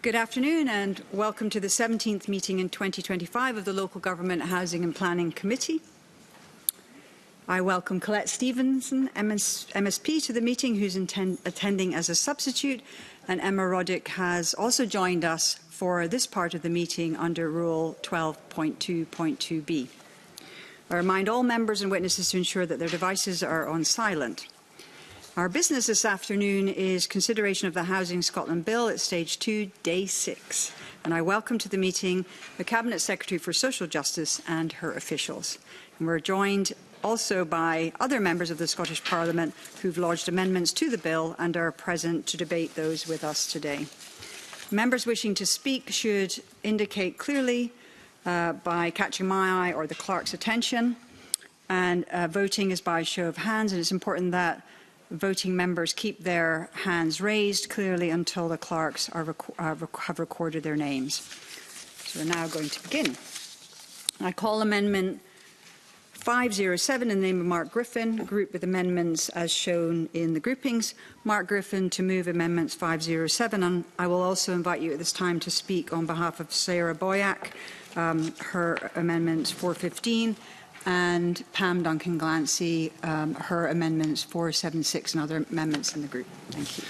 Good afternoon and welcome to the 17th meeting in 2025 of the Local Government Housing and Planning Committee. I welcome Colette Stevenson, MSP, to the meeting, who's attending as a substitute, and Emma Roddick has also joined us for this part of the meeting under Rule 12.2.2b. I remind all members and witnesses to ensure that their devices are on silent. Our business this afternoon is consideration of the Housing Scotland Bill at Stage 2, Day 6. And I welcome to the meeting the Cabinet Secretary for Social Justice and her officials. And we're joined also by other members of the Scottish Parliament who've lodged amendments to the bill and are present to debate those with us today. Members wishing to speak should indicate clearly by catching my eye or the clerk's attention. And voting is by show of hands, and it's important that voting members keep their hands raised clearly until the clerks have recorded their names. So we're now going to begin. I call Amendment 507 in the name of Mark Griffin, group with amendments as shown in the groupings. Mark Griffin to move Amendments 507, and I will also invite you at this time to speak on behalf of Sarah Boyack, her Amendments 415, and Pam Duncan-Glancy, her amendments 476 and other amendments in the group. Thank you.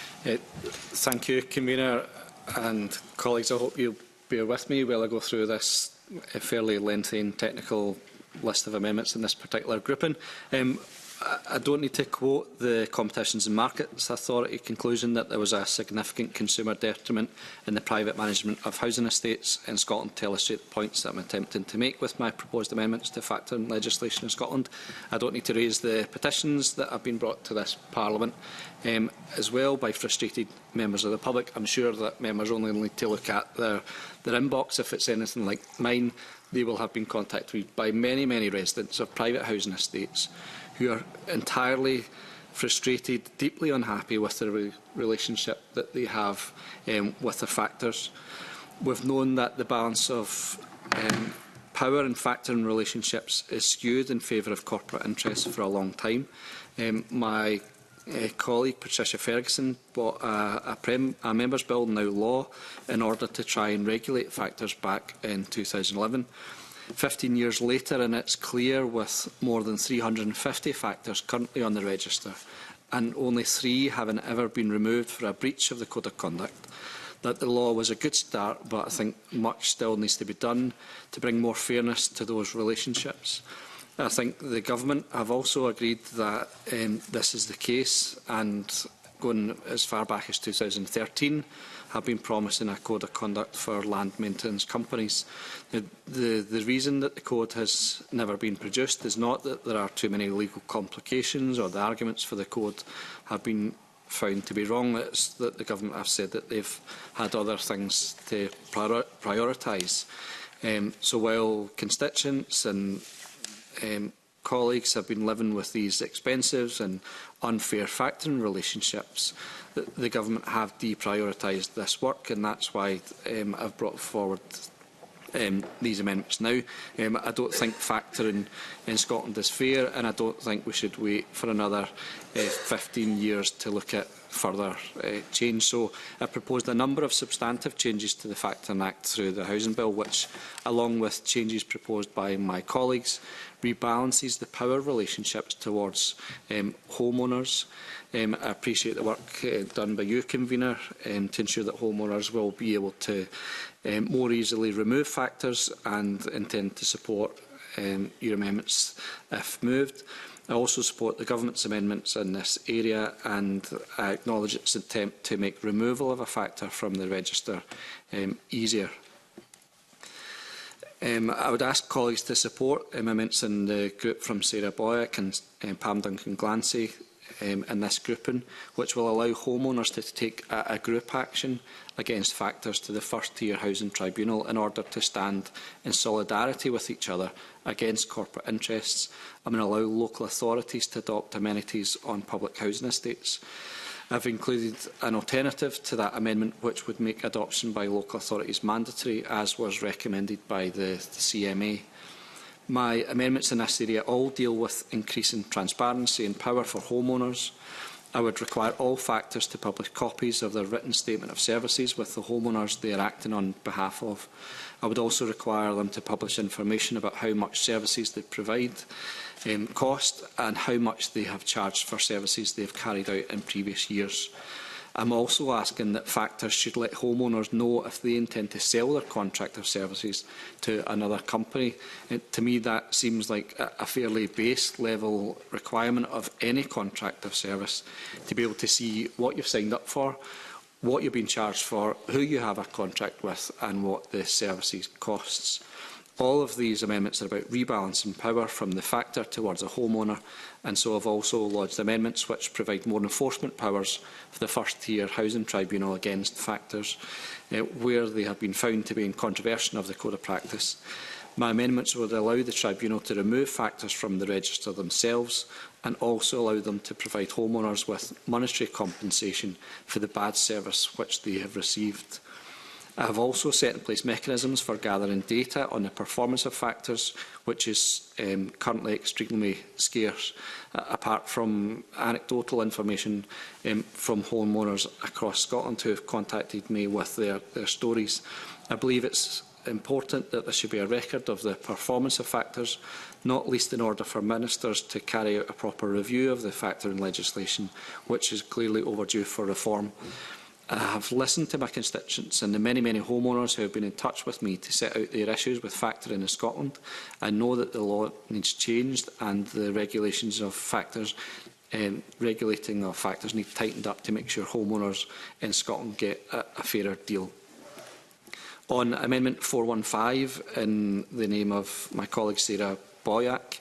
Thank you, Convener and colleagues. I hope you'll bear with me while I go through this fairly lengthy and technical list of amendments in this particular grouping. I don't need to quote the Competitions and Markets Authority conclusion that there was a significant consumer detriment in the private management of housing estates in Scotland to illustrate the points that I'm attempting to make with my proposed amendments to factoring legislation in Scotland. I don't need to raise the petitions that have been brought to this Parliament as well by frustrated members of the public. I'm sure that members only need to look at their inbox. If it's anything like mine, they will have been contacted by many residents of private housing estates who are entirely frustrated, deeply unhappy with the relationship that they have with their factors. We've known that the balance of power in factoring relationships is skewed in favour of corporate interests for a long time. My colleague Patricia Ferguson brought a Members' Bill, now law, in order to try and regulate factors back in 2011. 15 years later, and it's clear, with more than 350 factors currently on the register and only 3 having ever been removed for a breach of the Code of Conduct, that the law was a good start, but I think much still needs to be done to bring more fairness to those relationships. I think the Government have also agreed that this is the case, and going as far back as 2013, have been promising a code of conduct for land maintenance companies. The reason that the code has never been produced is not that there are too many legal complications or the arguments for the code have been found to be wrong. It's that the Government have said that they've had other things to prioritise. So while constituents and colleagues have been living with these expensive and unfair factoring relationships, the Government have deprioritised this work, and that's why I've brought forward these amendments now. I don't think factoring in Scotland is fair, and I don't think we should wait for another 15 years to look at further change. So I've proposed a number of substantive changes to the Factoring Act through the Housing Bill, which, along with changes proposed by my colleagues, rebalances the power relationships towards homeowners. I appreciate the work done by you, Convener, to ensure that homeowners will be able to more easily remove factors, and intend to support your amendments if moved. I also support the Government's amendments in this area, and I acknowledge its attempt to make removal of a factor from the register easier. I would ask colleagues to support amendments in the group from Sarah Boyack and Pam Duncan-Glancy in this grouping, which will allow homeowners to take a group action against factors to the First Tier Housing Tribunal in order to stand in solidarity with each other against corporate interests, and allow local authorities to adopt amenities on public housing estates. I've included an alternative to that amendment which would make adoption by local authorities mandatory, as was recommended by the CMA. My amendments in this area all deal with increasing transparency and power for homeowners, I would require all factors to publish copies of their written statement of services with the homeowners they are acting on behalf of. I would also require them to publish information about how much services they provide cost and how much they have charged for services they have carried out in previous years. I'm also asking that factors should let homeowners know if they intend to sell their contract of services to another company. To me, that seems like a fairly base level requirement of any contract of service, to be able to see what you've signed up for, what you're being charged for, who you have a contract with and what the services costs. All of these amendments are about rebalancing power from the factor towards a homeowner, and so I've also lodged amendments which provide more enforcement powers for the first-tier housing tribunal against factors where they have been found to be in contravention of the Code of Practice. My amendments would allow the tribunal to remove factors from the register themselves and also allow them to provide homeowners with monetary compensation for the bad service which they have received. I have also set in place mechanisms for gathering data on the performance of factors, which is currently extremely scarce, apart from anecdotal information from homeowners across Scotland who have contacted me with their stories. I believe it's important that there should be a record of the performance of factors, not least in order for ministers to carry out a proper review of the factoring legislation, which is clearly overdue for reform. I have listened to my constituents and the many homeowners who have been in touch with me to set out their issues with factoring in Scotland. I know that the law needs changed and the regulations of factors, regulating of factors need tightened up to make sure homeowners in Scotland get a fairer deal. On Amendment 415, in the name of my colleague Sarah Boyack,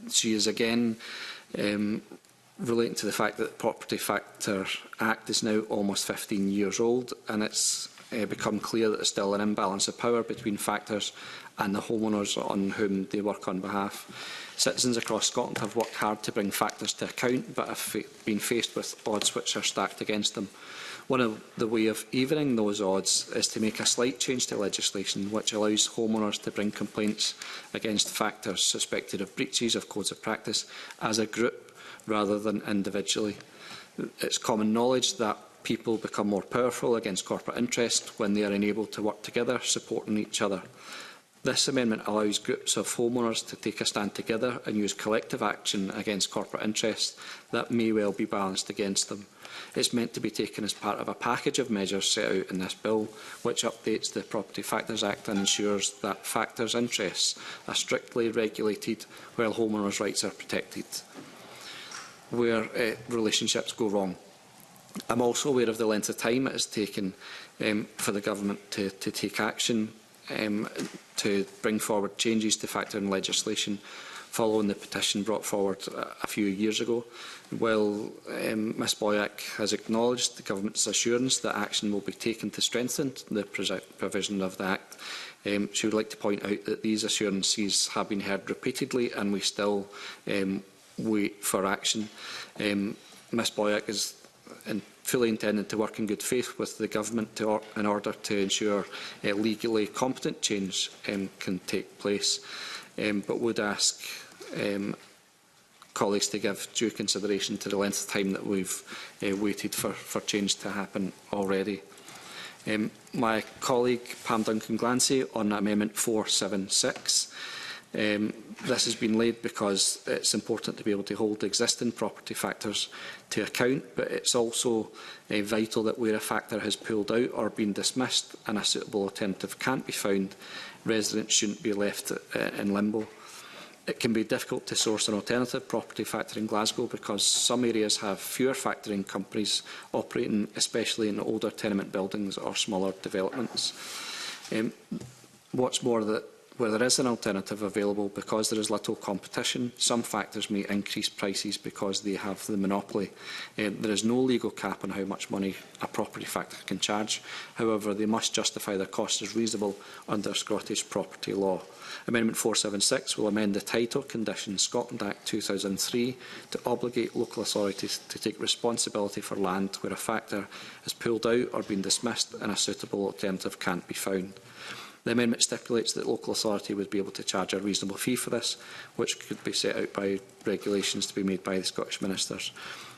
she is again relating to the fact that the Property Factor Act is now almost 15 years old, and it's become clear that there's still an imbalance of power between factors and the homeowners on whom they work on behalf. Citizens across Scotland have worked hard to bring factors to account, but have been faced with odds which are stacked against them. One of the ways of evening those odds is to make a slight change to legislation which allows homeowners to bring complaints against factors suspected of breaches of codes of practice as a group rather than individually. It's common knowledge that people become more powerful against corporate interest when they are unable to work together, supporting each other. This amendment allows groups of homeowners to take a stand together and use collective action against corporate interests that may well be balanced against them. It's meant to be taken as part of a package of measures set out in this bill, which updates the Property Factors Act and ensures that factors' interests are strictly regulated while homeowners' rights are protected where relationships go wrong. I'm also aware of the length of time it has taken for the government to take action to bring forward changes to factoring legislation following the petition brought forward a few years ago. While Ms Boyack has acknowledged the government's assurance that action will be taken to strengthen the provision of the Act, she would like to point out that these assurances have been heard repeatedly and we still wait for action. Ms Boyack is fully intended to work in good faith with the government in order to ensure legally competent change can take place, but would ask colleagues to give due consideration to the length of time that we've waited for change to happen already. My colleague Pam Duncan-Glancy on Amendment 476. This has been laid because it's important to be able to hold existing property factors to account, but it's also vital that where a factor has pulled out or been dismissed and a suitable alternative can't be found, residents shouldn't be left in limbo. It can be difficult to source an alternative property factor in Glasgow because some areas have fewer factoring companies operating, especially in older tenement buildings or smaller developments. What's more, where there is an alternative available, because there is little competition, some factors may increase prices because they have the monopoly. There is no legal cap on how much money a property factor can charge. However, they must justify their cost as reasonable under Scottish property law. Amendment 476 will amend the Title Conditions Scotland Act 2003 to obligate local authorities to take responsibility for land where a factor has pulled out or been dismissed and a suitable alternative can't be found. The amendment stipulates that local authority would be able to charge a reasonable fee for this, which could be set out by regulations to be made by the Scottish Ministers.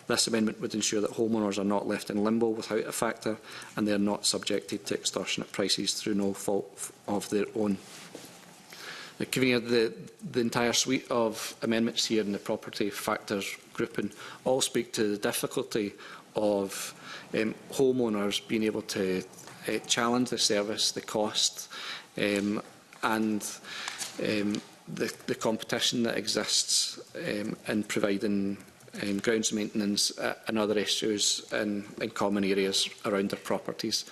This amendment would ensure that homeowners are not left in limbo without a factor, and they are not subjected to extortionate prices through no fault of their own. The entire suite of amendments here in the property factors grouping all speak to the difficulty of homeowners being able to challenge the service, the cost, and the competition that exists in providing grounds maintenance and other issues in common areas around their properties.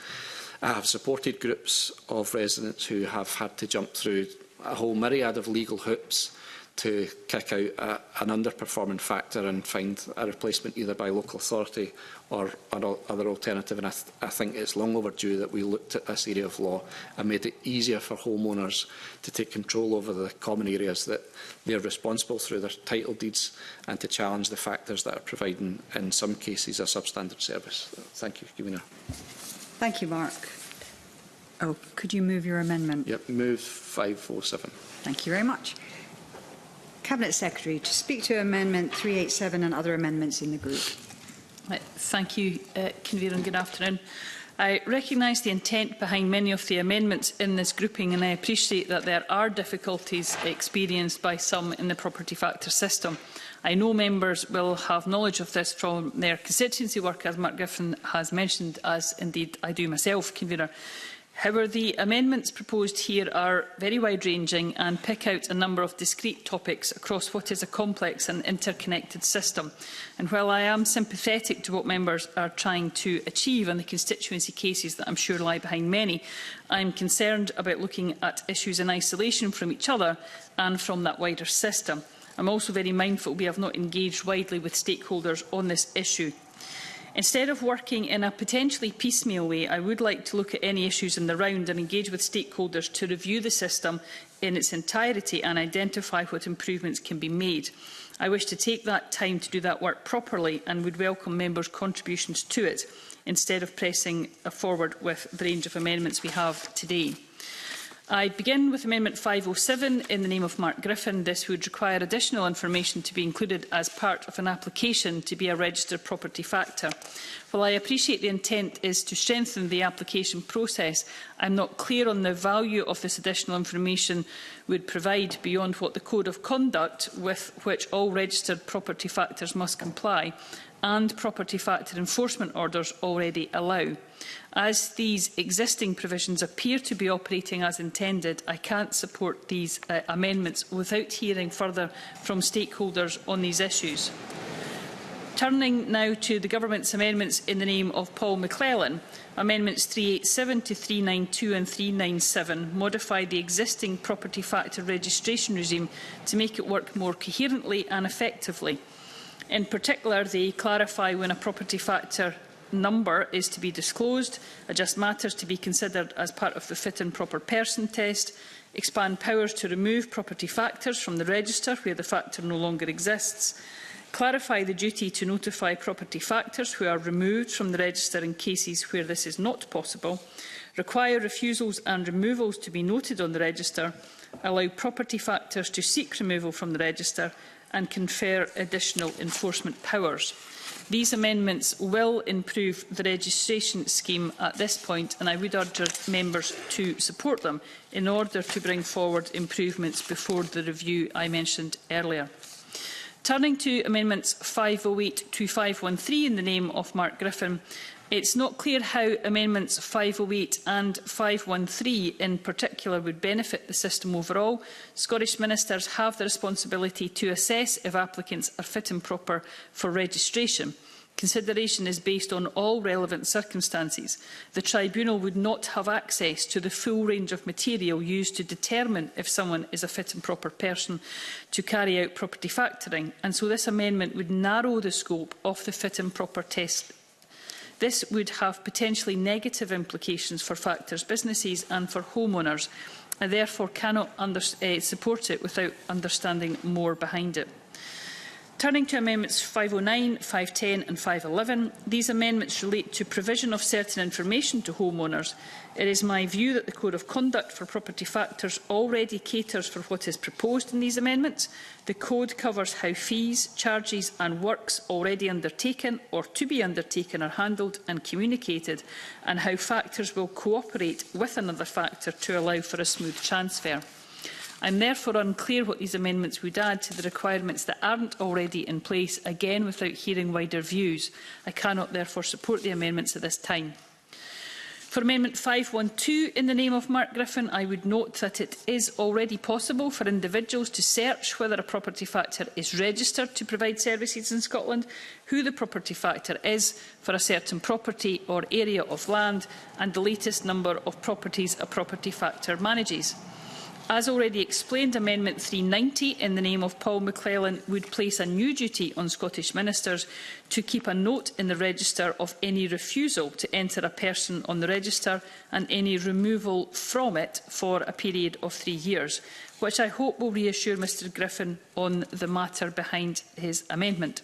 I have supported groups of residents who have had to jump through a whole myriad of legal hoops to kick out an underperforming factor and find a replacement either by local authority or other alternative. And I think it's long overdue that we looked at this area of law and made it easier for homeowners to take control over the common areas that they are responsible through their title deeds, and to challenge the factors that are providing, in some cases, a substandard service. Thank you, Convener. Thank you, Mark. Oh, could you move your amendment? Yep, move 507. Thank you very much. Cabinet Secretary, to speak to Amendment 387 and other amendments in the group. Thank you, Convener, and good afternoon. I recognise the intent behind many of the amendments in this grouping, and I appreciate that there are difficulties experienced by some in the property factor system. I know members will have knowledge of this from their constituency work, as Mark Griffin has mentioned, as indeed I do myself, Convener. However, the amendments proposed here are very wide-ranging and pick out a number of discrete topics across what is a complex and interconnected system. And while I am sympathetic to what members are trying to achieve and the constituency cases that I'm sure lie behind many, I am concerned about looking at issues in isolation from each other and from that wider system. I'm also very mindful we have not engaged widely with stakeholders on this issue. Instead of working in a potentially piecemeal way, I would like to look at any issues in the round and engage with stakeholders to review the system in its entirety and identify what improvements can be made. I wish to take that time to do that work properly and would welcome members' contributions to it, instead of pressing forward with the range of amendments we have today. I begin with Amendment 507 in the name of Mark Griffin. This would require additional information to be included as part of an application to be a registered property factor. While I appreciate the intent is to strengthen the application process, I am not clear on the value of this additional information would provide beyond what the Code of Conduct, with which all registered property factors must comply, and property factor enforcement orders already allow. As these existing provisions appear to be operating as intended, I can't support these amendments without hearing further from stakeholders on these issues. Turning now to the Government's amendments in the name of Paul McClellan, Amendments 387 to 392 and 397 modify the existing property factor registration regime to make it work more coherently and effectively. In particular, they clarify when a property factor number is to be disclosed, adjust matters to be considered as part of the fit and proper person test, expand powers to remove property factors from the register where the factor no longer exists, clarify the duty to notify property factors who are removed from the register in cases where this is not possible, require refusals and removals to be noted on the register, allow property factors to seek removal from the register, and confer additional enforcement powers. These amendments will improve the registration scheme at this point, and I would urge members to support them in order to bring forward improvements before the review I mentioned earlier. Turning to Amendments 508 to 513 in the name of Mark Griffin, it's not clear how Amendments 508 and 513 in particular would benefit the system overall. Scottish ministers have the responsibility to assess if applicants are fit and proper for registration. Consideration is based on all relevant circumstances. The Tribunal would not have access to the full range of material used to determine if someone is a fit and proper person to carry out property factoring, and so this amendment would narrow the scope of the fit and proper test. This would have potentially negative implications for factors, businesses and for homeowners. I therefore cannot support it without understanding more behind it. Turning to Amendments 509, 510 and 511, these amendments relate to provision of certain information to homeowners. It is my view that the Code of Conduct for Property Factors already caters for what is proposed in these amendments. The Code covers how fees, charges and works already undertaken or to be undertaken are handled and communicated, and how factors will cooperate with another factor to allow for a smooth transfer. I am therefore unclear what these amendments would add to the requirements that aren't already in place, again without hearing wider views. I cannot therefore support the amendments at this time. For Amendment 512, in the name of Mark Griffin, I would note that it is already possible for individuals to search whether a property factor is registered to provide services in Scotland, who the property factor is for a certain property or area of land, and the latest number of properties a property factor manages. As already explained, Amendment 390 in the name of Paul McClellan would place a new duty on Scottish ministers to keep a note in the register of any refusal to enter a person on the register and any removal from it for a period of 3 years, which I hope will reassure Mr Griffin on the matter behind his amendment.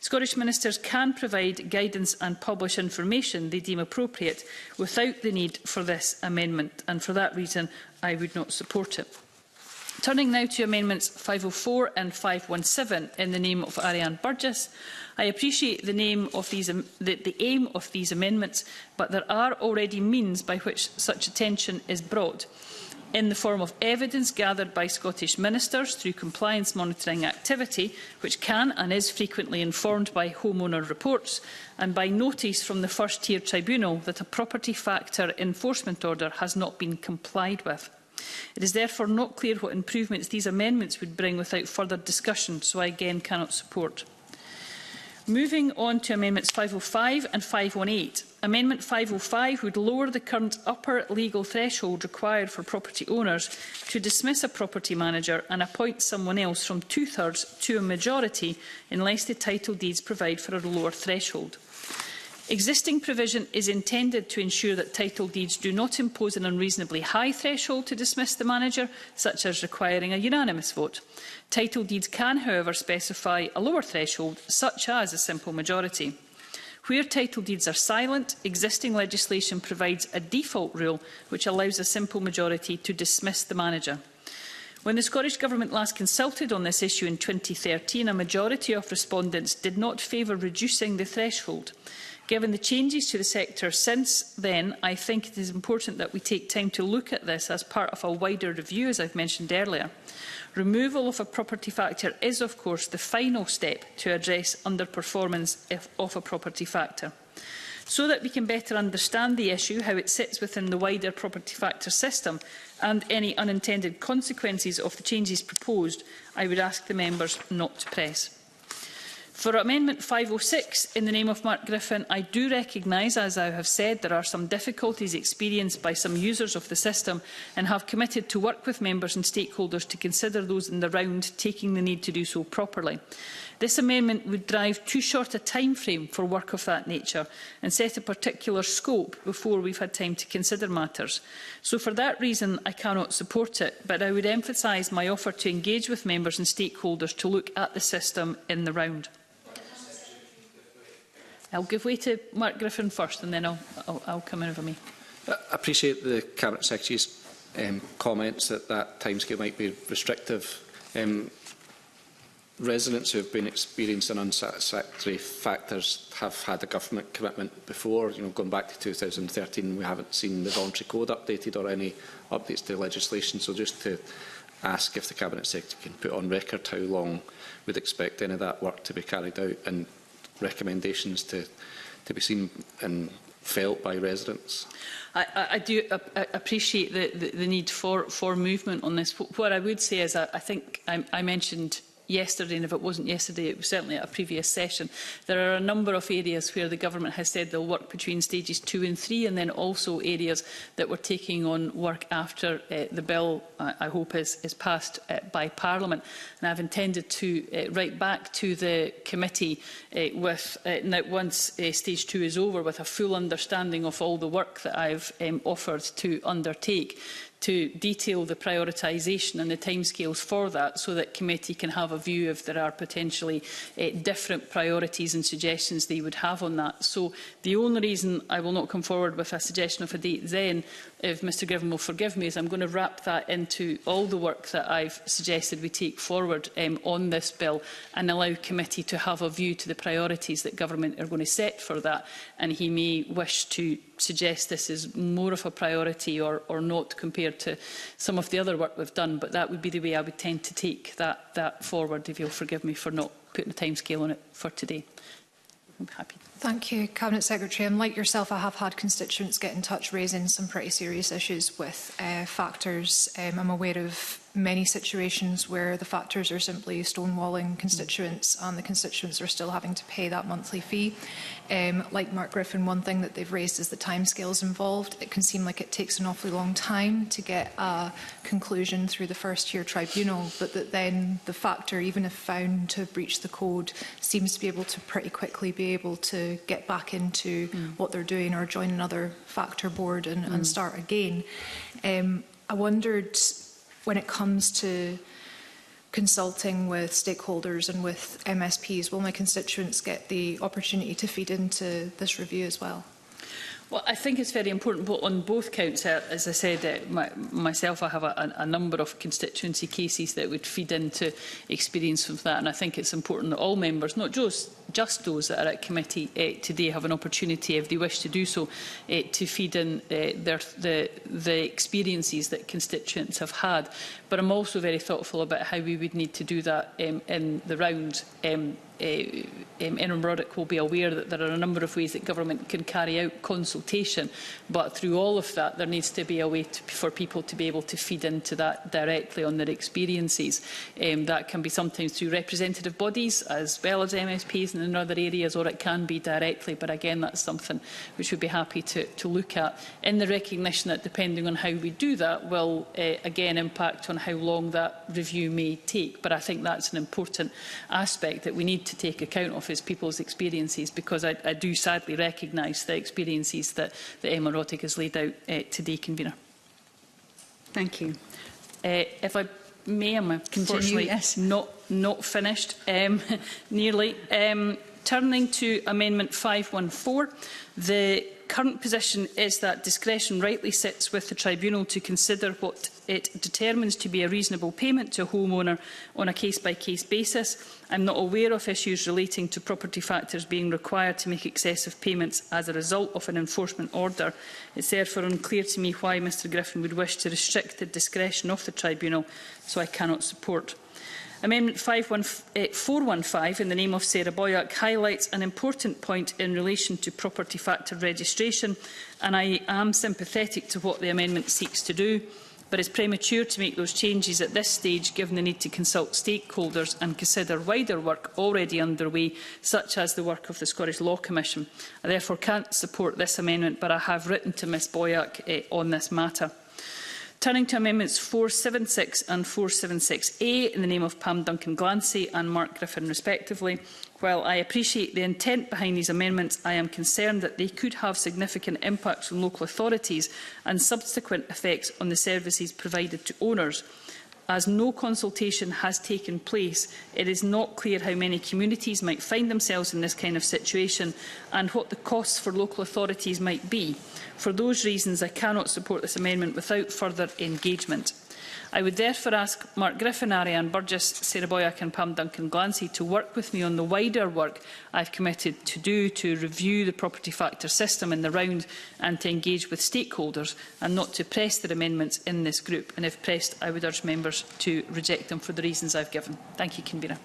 Scottish ministers can provide guidance and publish information they deem appropriate without the need for this amendment, and for that reason I would not support it. Turning now to Amendments 504 and 517 in the name of Ariane Burgess, I appreciate the aim of these amendments, but there are already means by which such attention is brought, in the form of evidence gathered by Scottish ministers through compliance monitoring activity, which can and is frequently informed by homeowner reports, and by notice from the first-tier tribunal that a property factor enforcement order has not been complied with. It is therefore not clear what improvements these amendments would bring without further discussion, so I again cannot support. Moving on to Amendments 505 and 518. Amendment 505 would lower the current upper legal threshold required for property owners to dismiss a property manager and appoint someone else from 2/3 to a majority unless the title deeds provide for a lower threshold. Existing provision is intended to ensure that title deeds do not impose an unreasonably high threshold to dismiss the manager, such as requiring a unanimous vote. Title deeds can, however, specify a lower threshold, such as a simple majority. Where title deeds are silent, existing legislation provides a default rule which allows a simple majority to dismiss the manager. When the Scottish Government last consulted on this issue in 2013, a majority of respondents did not favour reducing the threshold. Given the changes to the sector since then, I think it is important that we take time to look at this as part of a wider review, as I've mentioned earlier. Removal of a property factor is, of course, the final step to address underperformance of a property factor. So that we can better understand the issue, how it sits within the wider property factor system, and any unintended consequences of the changes proposed, I would ask the members not to press. For Amendment 506, in the name of Mark Griffin, I do recognise, as I have said, there are some difficulties experienced by some users of the system, and have committed to work with members and stakeholders to consider those in the round taking the need to do so properly. This amendment would drive too short a timeframe for work of that nature and set a particular scope before we've had time to consider matters. So for that reason, I cannot support it, but I would emphasise my offer to engage with members and stakeholders to look at the system in the round. I'll give way to Mark Griffin first, and then I'll come in over me. I appreciate the Cabinet Secretary's comments that that timescale might be restrictive. Residents who have been experiencing unsatisfactory factors have had a government commitment before. Going back to 2013, we haven't seen the voluntary code updated or any updates to legislation. So just to ask if the Cabinet Secretary can put on record how long we'd expect any of that work to be carried out, and recommendations to be seen and felt by residents. I do appreciate the need for movement on this. What I would say is I think I mentioned yesterday, and if it wasn't yesterday, it was certainly at a previous session, there are a number of areas where the Government has said they'll work between stages 2 and 3, and then also areas that we're taking on work after the bill, I hope, is passed by Parliament. And I've intended to write back to the committee with, now once stage 2 is over, with a full understanding of all the work that I've offered to undertake, to detail the prioritisation and the timescales for that, so that committee can have a view if there are potentially different priorities and suggestions they would have on that. So the only reason I will not come forward with a suggestion of a date then, if Mr Griffin will forgive me, is I'm going to wrap that into all the work that I've suggested we take forward on this bill, and allow committee to have a view to the priorities that government are going to set for that. And he may wish to suggest this is more of a priority or not compared to some of the other work we've done, but that would be the way I would tend to take that forward, if you'll forgive me for not putting a timescale on it for today. I'm happy. Thank you, Cabinet Secretary. And like yourself, I have had constituents get in touch raising some pretty serious issues with factors. I'm aware of many situations where the factors are simply stonewalling constituents, and the constituents are still having to pay that monthly fee. Like Mark Griffin, one thing that they've raised is the timescales involved. It can seem like it takes an awfully long time to get a conclusion through the first-tier tribunal, but that then the factor, even if found to breach the code, seems to be able to pretty quickly be able to get back into what they're doing, or join another factor board and start again. I wondered, when it comes to consulting with stakeholders and with MSPs, will my constituents get the opportunity to feed into this review as well? Well, I think it's very important on both counts. As I said, myself, I have a number of constituency cases that would feed into experience of that, and I think it's important that all members, not just those that are at committee today, have an opportunity, if they wish to do so, to feed in the experiences that constituents have had. But I'm also very thoughtful about how we would need to do that in the round. Erin Broderick will be aware that there are a number of ways that government can carry out consultation, but through all of that there needs to be a way for people to be able to feed into that directly on their experiences. That can be sometimes through representative bodies as well as MSPs and in other areas, or it can be directly, but again that's something which we'd be happy to look at, in the recognition that depending on how we do that will again impact on how long that review may take. But I think that's an important aspect that we need to take account of, is people's experiences, because I do sadly recognise the experiences that Emma Roddick has laid out today, Convener. Thank you. If I may, I'm unfortunately not finished, nearly. Turning to Amendment 514, the current position is that discretion rightly sits with the Tribunal to consider what it determines to be a reasonable payment to a homeowner on a case-by-case basis. I am not aware of issues relating to property factors being required to make excessive payments as a result of an enforcement order. It is therefore unclear to me why Mr Griffin would wish to restrict the discretion of the Tribunal, so I cannot support. Amendment 415, in the name of Sarah Boyack, highlights an important point in relation to property factor registration, and I am sympathetic to what the amendment seeks to do, but it is premature to make those changes at this stage, given the need to consult stakeholders and consider wider work already underway, such as the work of the Scottish Law Commission. I therefore cannot support this amendment, but I have written to Ms Boyack on this matter. Turning to Amendments 476 and 476A, in the name of Pam Duncan-Glancy and Mark Griffin respectively, while I appreciate the intent behind these amendments, I am concerned that they could have significant impacts on local authorities and subsequent effects on the services provided to owners. As no consultation has taken place, it is not clear how many communities might find themselves in this kind of situation and what the costs for local authorities might be. For those reasons, I cannot support this amendment without further engagement. I would therefore ask Mark Griffin, Ariane Burgess, Sarah Boyack and Pam Duncan-Glancy to work with me on the wider work I have committed to do to review the property factor system in the round and to engage with stakeholders, and not to press their amendments in this group. And if pressed, I would urge members to reject them for the reasons I have given. Thank you, Convener.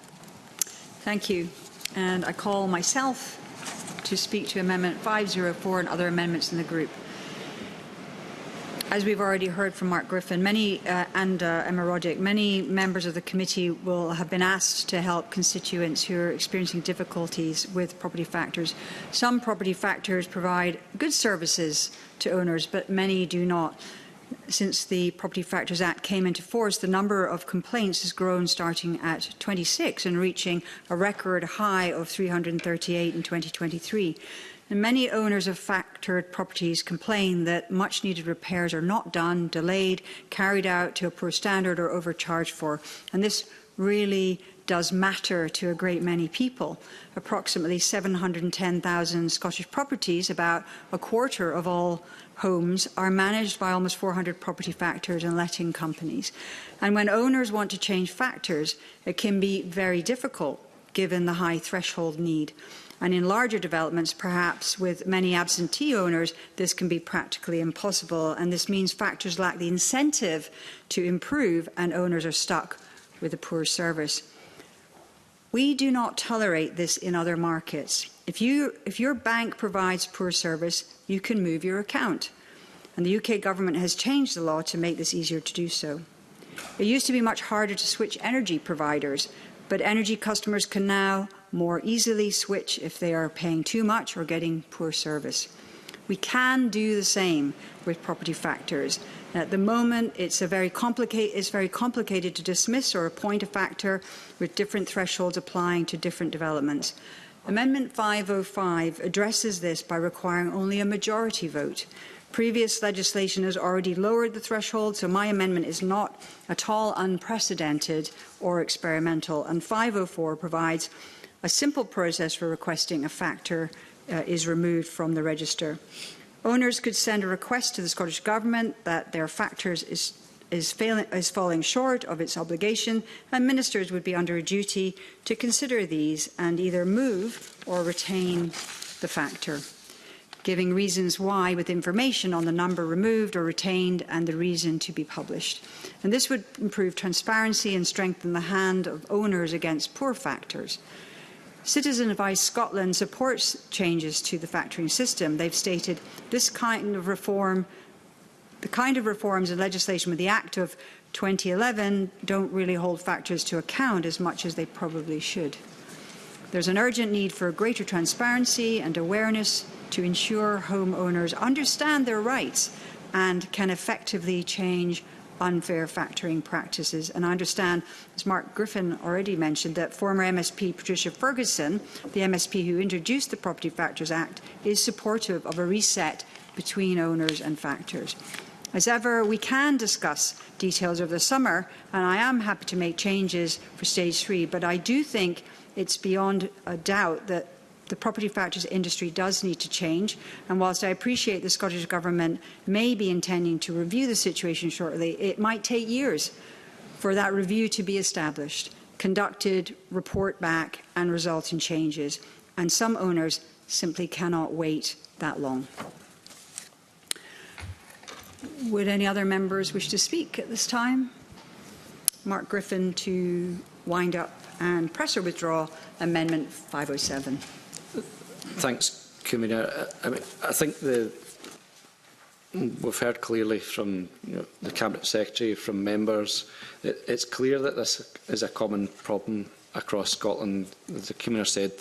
Thank you. And I call myself to speak to Amendment 504 and other amendments in the group. As we've already heard from Mark Griffin and Emma Roddick, many members of the committee will have been asked to help constituents who are experiencing difficulties with property factors. Some property factors provide good services to owners, but many do not. since the Property Factors Act came into force, the number of complaints has grown starting at 26 and reaching a record high of 338 in 2023. And many owners of factored properties complain that much-needed repairs are not done, delayed, carried out to a poor standard or overcharged for. And this really does matter to a great many people. Approximately 710,000 Scottish properties, about a quarter of all homes, are managed by almost 400 property factors and letting companies. And when owners want to change factors, it can be very difficult given the high threshold need. And in larger developments, perhaps with many absentee owners, this can be practically impossible. And this means factors lack the incentive to improve and owners are stuck with a poor service. We do not tolerate this in other markets. If your bank provides poor service, you can move your account. And the UK government has changed the law to make this easier to do so. It used to be much harder to switch energy providers, but energy customers can now more easily switch if they are paying too much or getting poor service. We can do the same with property factors. At the moment, it's very complicated to dismiss or appoint a factor with different thresholds applying to different developments. Amendment 505 addresses this by requiring only a majority vote. Previous legislation has already lowered the threshold, so my amendment is not at all unprecedented or experimental. And 504 provides a simple process for requesting a factor is removed from the register. Owners could send a request to the Scottish Government that their factors is falling short of its obligation, and ministers would be under a duty to consider these and either move or retain the factor, giving reasons why with information on the number removed or retained and the reason to be published. And this would improve transparency and strengthen the hand of owners against poor factors. Citizen Advice Scotland supports changes to the factoring system. They've stated this kind of reform, the kind of reforms and legislation with the Act of 2011 don't really hold factors to account as much as they probably should. There's an urgent need for greater transparency and awareness to ensure homeowners understand their rights and can effectively change unfair factoring practices. And I understand, as Mark Griffin already mentioned, that former MSP Patricia Ferguson, the MSP who introduced the Property Factors Act, is supportive of a reset between owners and factors. As ever, we can discuss details over the summer, and I am happy to make changes for Stage 3, but I do think it's beyond a doubt that the property factors industry does need to change, and whilst I appreciate the Scottish Government may be intending to review the situation shortly, it might take years for that review to be established, conducted, report back and result in changes, and some owners simply cannot wait that long. Would any other members wish to speak at this time? Mark Griffin to wind up and press or withdraw Amendment 507. Thanks, Convener. I think we've heard clearly from the Cabinet Secretary, from members, it's clear that this is a common problem across Scotland. As the Convener said,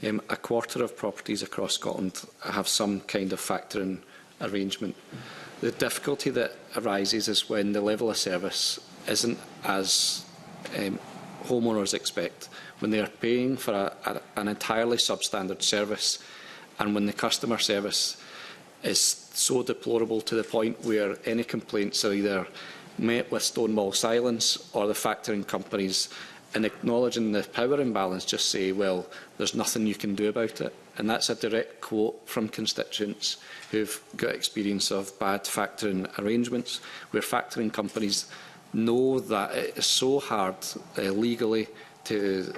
a quarter of properties across Scotland have some kind of factoring arrangement. The difficulty that arises is when the level of service isn't as homeowners expect, when they are paying for an entirely substandard service, and when the customer service is so deplorable to the point where any complaints are either met with stonewall silence, or the factoring companies, in acknowledging the power imbalance, just say, well, there's nothing you can do about it. And that's a direct quote from constituents who've got experience of bad factoring arrangements, where factoring companies know that it is so hard legally to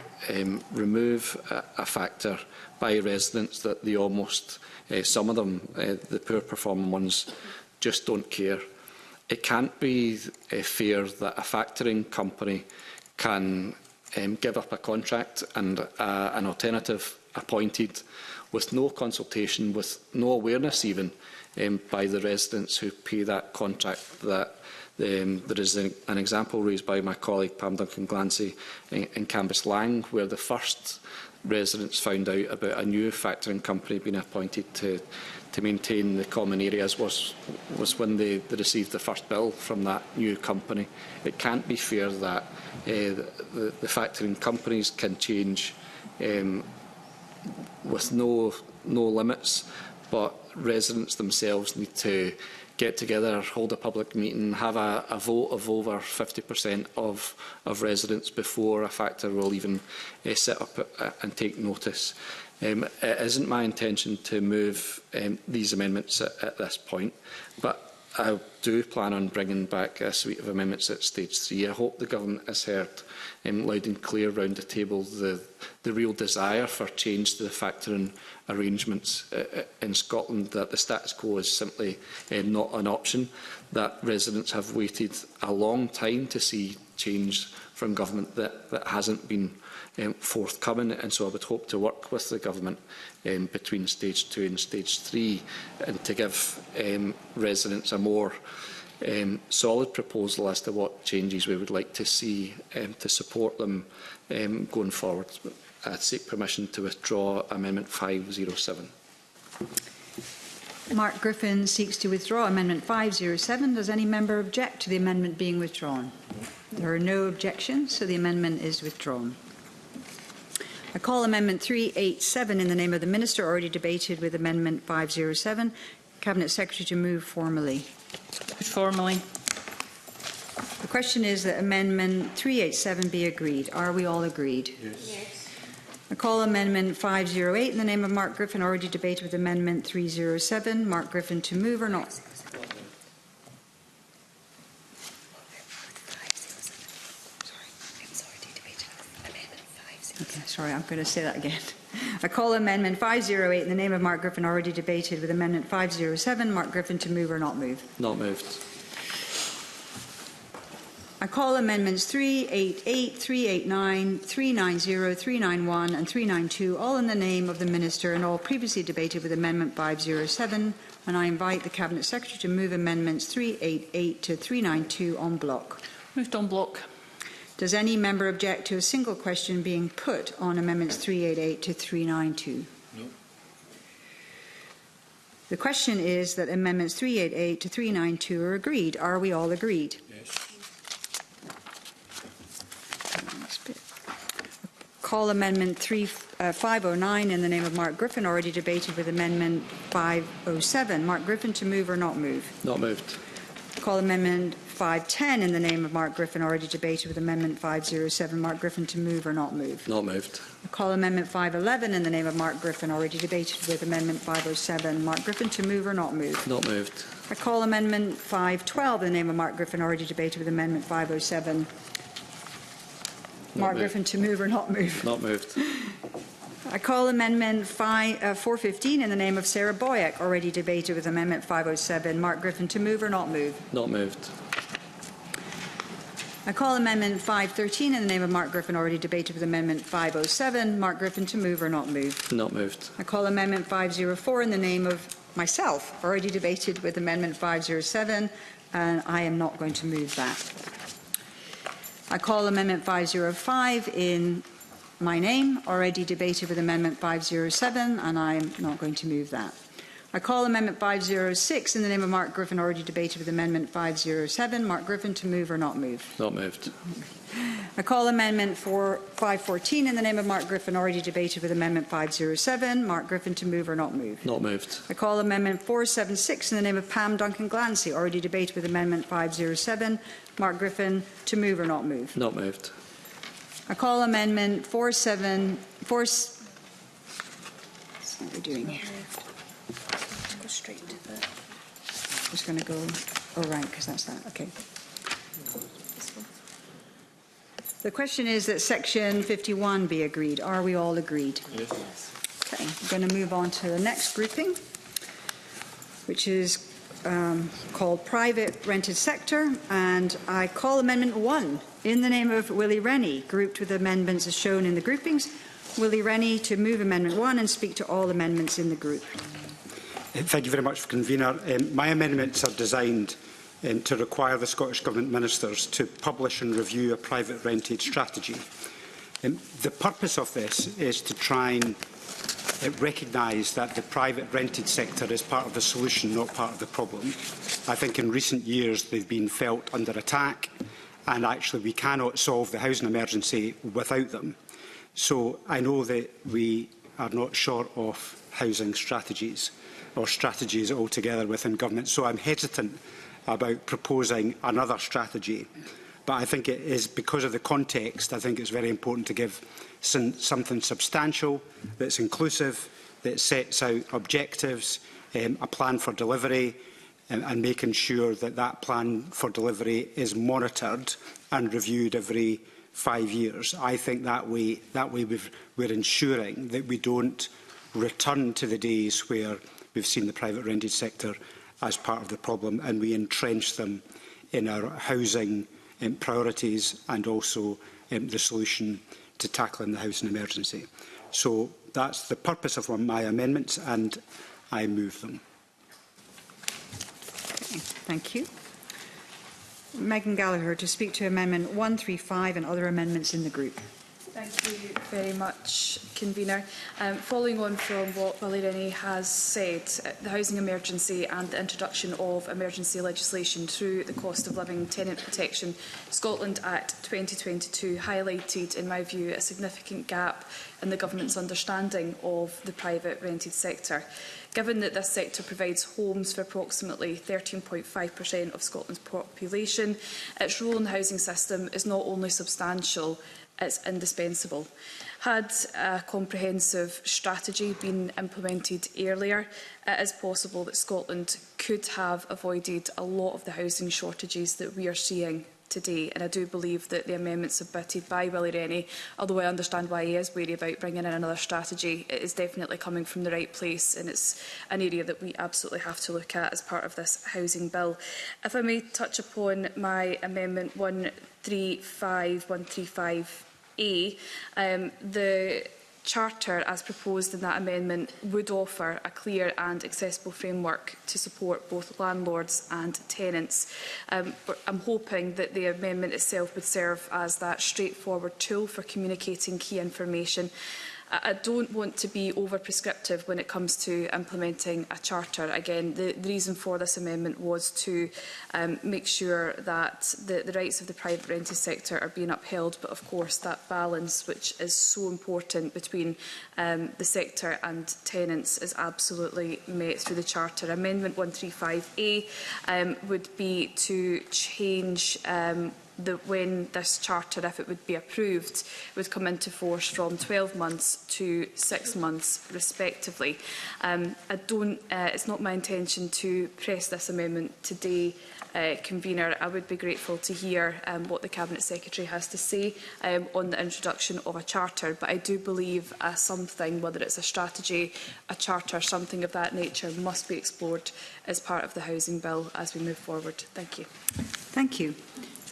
remove a factor by residents that they almost, some of them, the poor performing ones, just don't care. It can't be fair that a factoring company can give up a contract and an alternative appointed with no consultation, with no awareness even by the residents who pay that contract. That there is an example raised by my colleague Pam Duncan-Glancy in Cambuslang, where the first residents found out about a new factoring company being appointed to maintain the common areas was when they received the first bill from that new company. It can't be fair that the factoring companies can change with no limits, but residents themselves need to get together, hold a public meeting, have a vote of over 50% of residents before a factor will even sit up and take notice. It isn't my intention to move these amendments at this point, but I do plan on bringing back a suite of amendments at stage 3. I hope the Government has heard loud and clear round the table the real desire for change to the factoring arrangements in Scotland, that the status quo is simply not an option, that residents have waited a long time to see change from Government that hasn't been forthcoming, and so I would hope to work with the Government between stage 2 and stage 3 and to give residents a more solid proposal as to what changes we would like to see to support them going forward. I seek permission to withdraw Amendment 507. Mark Griffin seeks to withdraw Amendment 507. Does any member object to the amendment being withdrawn? There are no objections, so the amendment is withdrawn. I call Amendment 387 in the name of the Minister, already debated with Amendment 507. Cabinet Secretary to move formally. Formally. The question is that Amendment 387 be agreed. Are we all agreed? Yes. I call Amendment 508 in the name of Mark Griffin, already debated with Amendment 307. Mark Griffin to move or not? Okay, sorry, I'm going to say that again. I call Amendment 508 in the name of Mark Griffin, already debated with Amendment 507. Mark Griffin to move or not move? Not moved. I call Amendments 388, 389, 390, 391 and 392, all in the name of the Minister and all previously debated with Amendment 507. And I invite the Cabinet Secretary to move Amendments 388 to 392 en bloc. Moved en bloc. Does any member object to a single question being put on Amendments 388 to 392? No. The question is that Amendments 388 to 392 are agreed. Are we all agreed? Yes. Call Amendment 509 in the name of Mark Griffin, already debated with Amendment 507. Mark Griffin to move or not move? Not moved. Call Amendment 510 in the name of Mark Griffin, already debated with Amendment 507. Mark Griffin to move or not move? Not moved. Call Amendment 511 in the name of Mark Griffin, already debated with Amendment 507. Mark Griffin to move or not move? Not moved. I call Amendment 512 in the name of Mark Griffin, already debated with Amendment 507. Mark Griffin to move or not move? Not moved. I call Amendment 415 in the name of Sarah Boyack, already debated with Amendment 507. Mark Griffin to move or not move? Not moved. I call Amendment 513 in the name of Mark Griffin, already debated with Amendment 507. Mark Griffin to move or not move? Not moved. I call Amendment 504 in the name of myself, already debated with Amendment 507, and I am not going to move that. I call Amendment 505 in my name, already debated with Amendment 507, and I am not going to move that. I call Amendment 506 in the name of Mark Griffin, already debated with Amendment 507. Mark Griffin to move or not move? Not moved. I call Amendment 514 in the name of Mark Griffin, already debated with Amendment 507. Mark Griffin to move or not move? Not moved. I call Amendment 476 in the name of Pam Duncan-Glancy, already debated with Amendment 507. Mark Griffin to move or not move? Not moved. I call Amendment 474. That's what we're doing here. Go straight to the... Just going to go. Oh, right, because that's that. Okay. The question is that Section 51 be agreed. Are we all agreed? Yes. Okay, we're going to move on to the next grouping, which is called Private Rented Sector, and I call Amendment 1 in the name of Willie Rennie, grouped with amendments as shown in the groupings. Willie Rennie to move Amendment 1 and speak to all amendments in the group. Thank you very much, Convener. My amendments are designed to require the Scottish Government Ministers to publish and review a private rented strategy. The purpose of this is to try and recognise that the private rented sector is part of the solution, not part of the problem. I think in recent years they've been felt under attack, and actually we cannot solve the housing emergency without them. So I know that we are not short of housing strategies or strategies altogether within government. So I'm hesitant about proposing another strategy. But I think it is, because of the context, I think it's very important to give something substantial, that's inclusive, that sets out objectives, a plan for delivery, and making sure that that plan for delivery is monitored and reviewed every 5 years. I think that way we're ensuring that we don't return to the days where we've seen the private rented sector as part of the problem, and we entrench them in our housing priorities and also the solution to tackling the housing emergency. So that's the purpose of my amendments, and I move them. Okay, thank you. Megan Gallagher to speak to Amendment 135 and other amendments in the group. Thank you very much, Convener. Following on from what Willie Rennie has said, the housing emergency and the introduction of emergency legislation through the Cost of Living Tenant Protection Scotland Act 2022 highlighted, in my view, a significant gap in the government's understanding of the private rented sector. Given that this sector provides homes for approximately 13.5% of Scotland's population, its role in the housing system is not only substantial, it's indispensable. Had a comprehensive strategy been implemented earlier, it is possible that Scotland could have avoided a lot of the housing shortages that we are seeing today. And I do believe that the amendments submitted by Willie Rennie, although I understand why he is wary about bringing in another strategy, it is definitely coming from the right place, and it's an area that we absolutely have to look at as part of this housing bill. If I may touch upon my amendment 135A, the Charter, as proposed in that amendment, would offer a clear and accessible framework to support both landlords and tenants. I'm hoping that the amendment itself would serve as that straightforward tool for communicating key information. I don't want to be over-prescriptive when it comes to implementing a charter. Again, the reason for this amendment was to make sure that the rights of the private rented sector are being upheld, but of course that balance, which is so important between the sector and tenants, is absolutely met through the charter. Amendment 135A would be to change when this charter, if it would be approved, would come into force from 12 months to 6 months respectively. It's not my intention to press this amendment today, Convener. I would be grateful to hear what the Cabinet Secretary has to say on the introduction of a charter, but I do believe something, whether it's a strategy, a charter, something of that nature, must be explored as part of the housing bill as we move forward. Thank you. Thank you.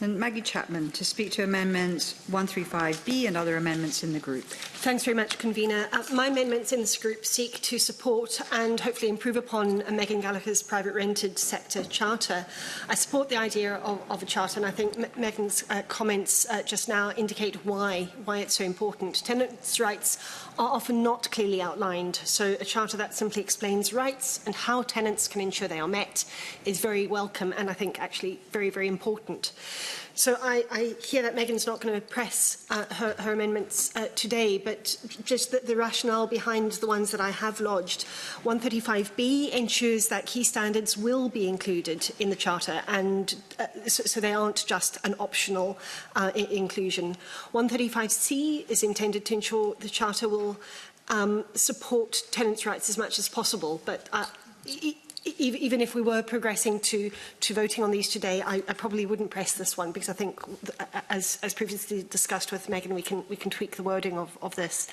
And Maggie Chapman to speak to amendments 135B and other amendments in the group. Thanks very much, Convener. My amendments in this group seek to support and hopefully improve upon Megan Gallagher's private rented sector charter. I support the idea of a charter, and I think Megan's comments just now indicate why it's so important. Tenants' rights are often not clearly outlined, so a charter that simply explains rights and how tenants can ensure they are met is very welcome, and I think actually very, very important. So I hear that Megan's not going to press her amendments today, but just the rationale behind the ones that I have lodged. 135B ensures that key standards will be included in the Charter, and so they aren't just an optional inclusion. 135C is intended to ensure the Charter will support tenants' rights as much as possible, but even if we were progressing to voting on these today, I probably wouldn't press this one, because I think, as previously discussed with Megan, we can tweak the wording of this.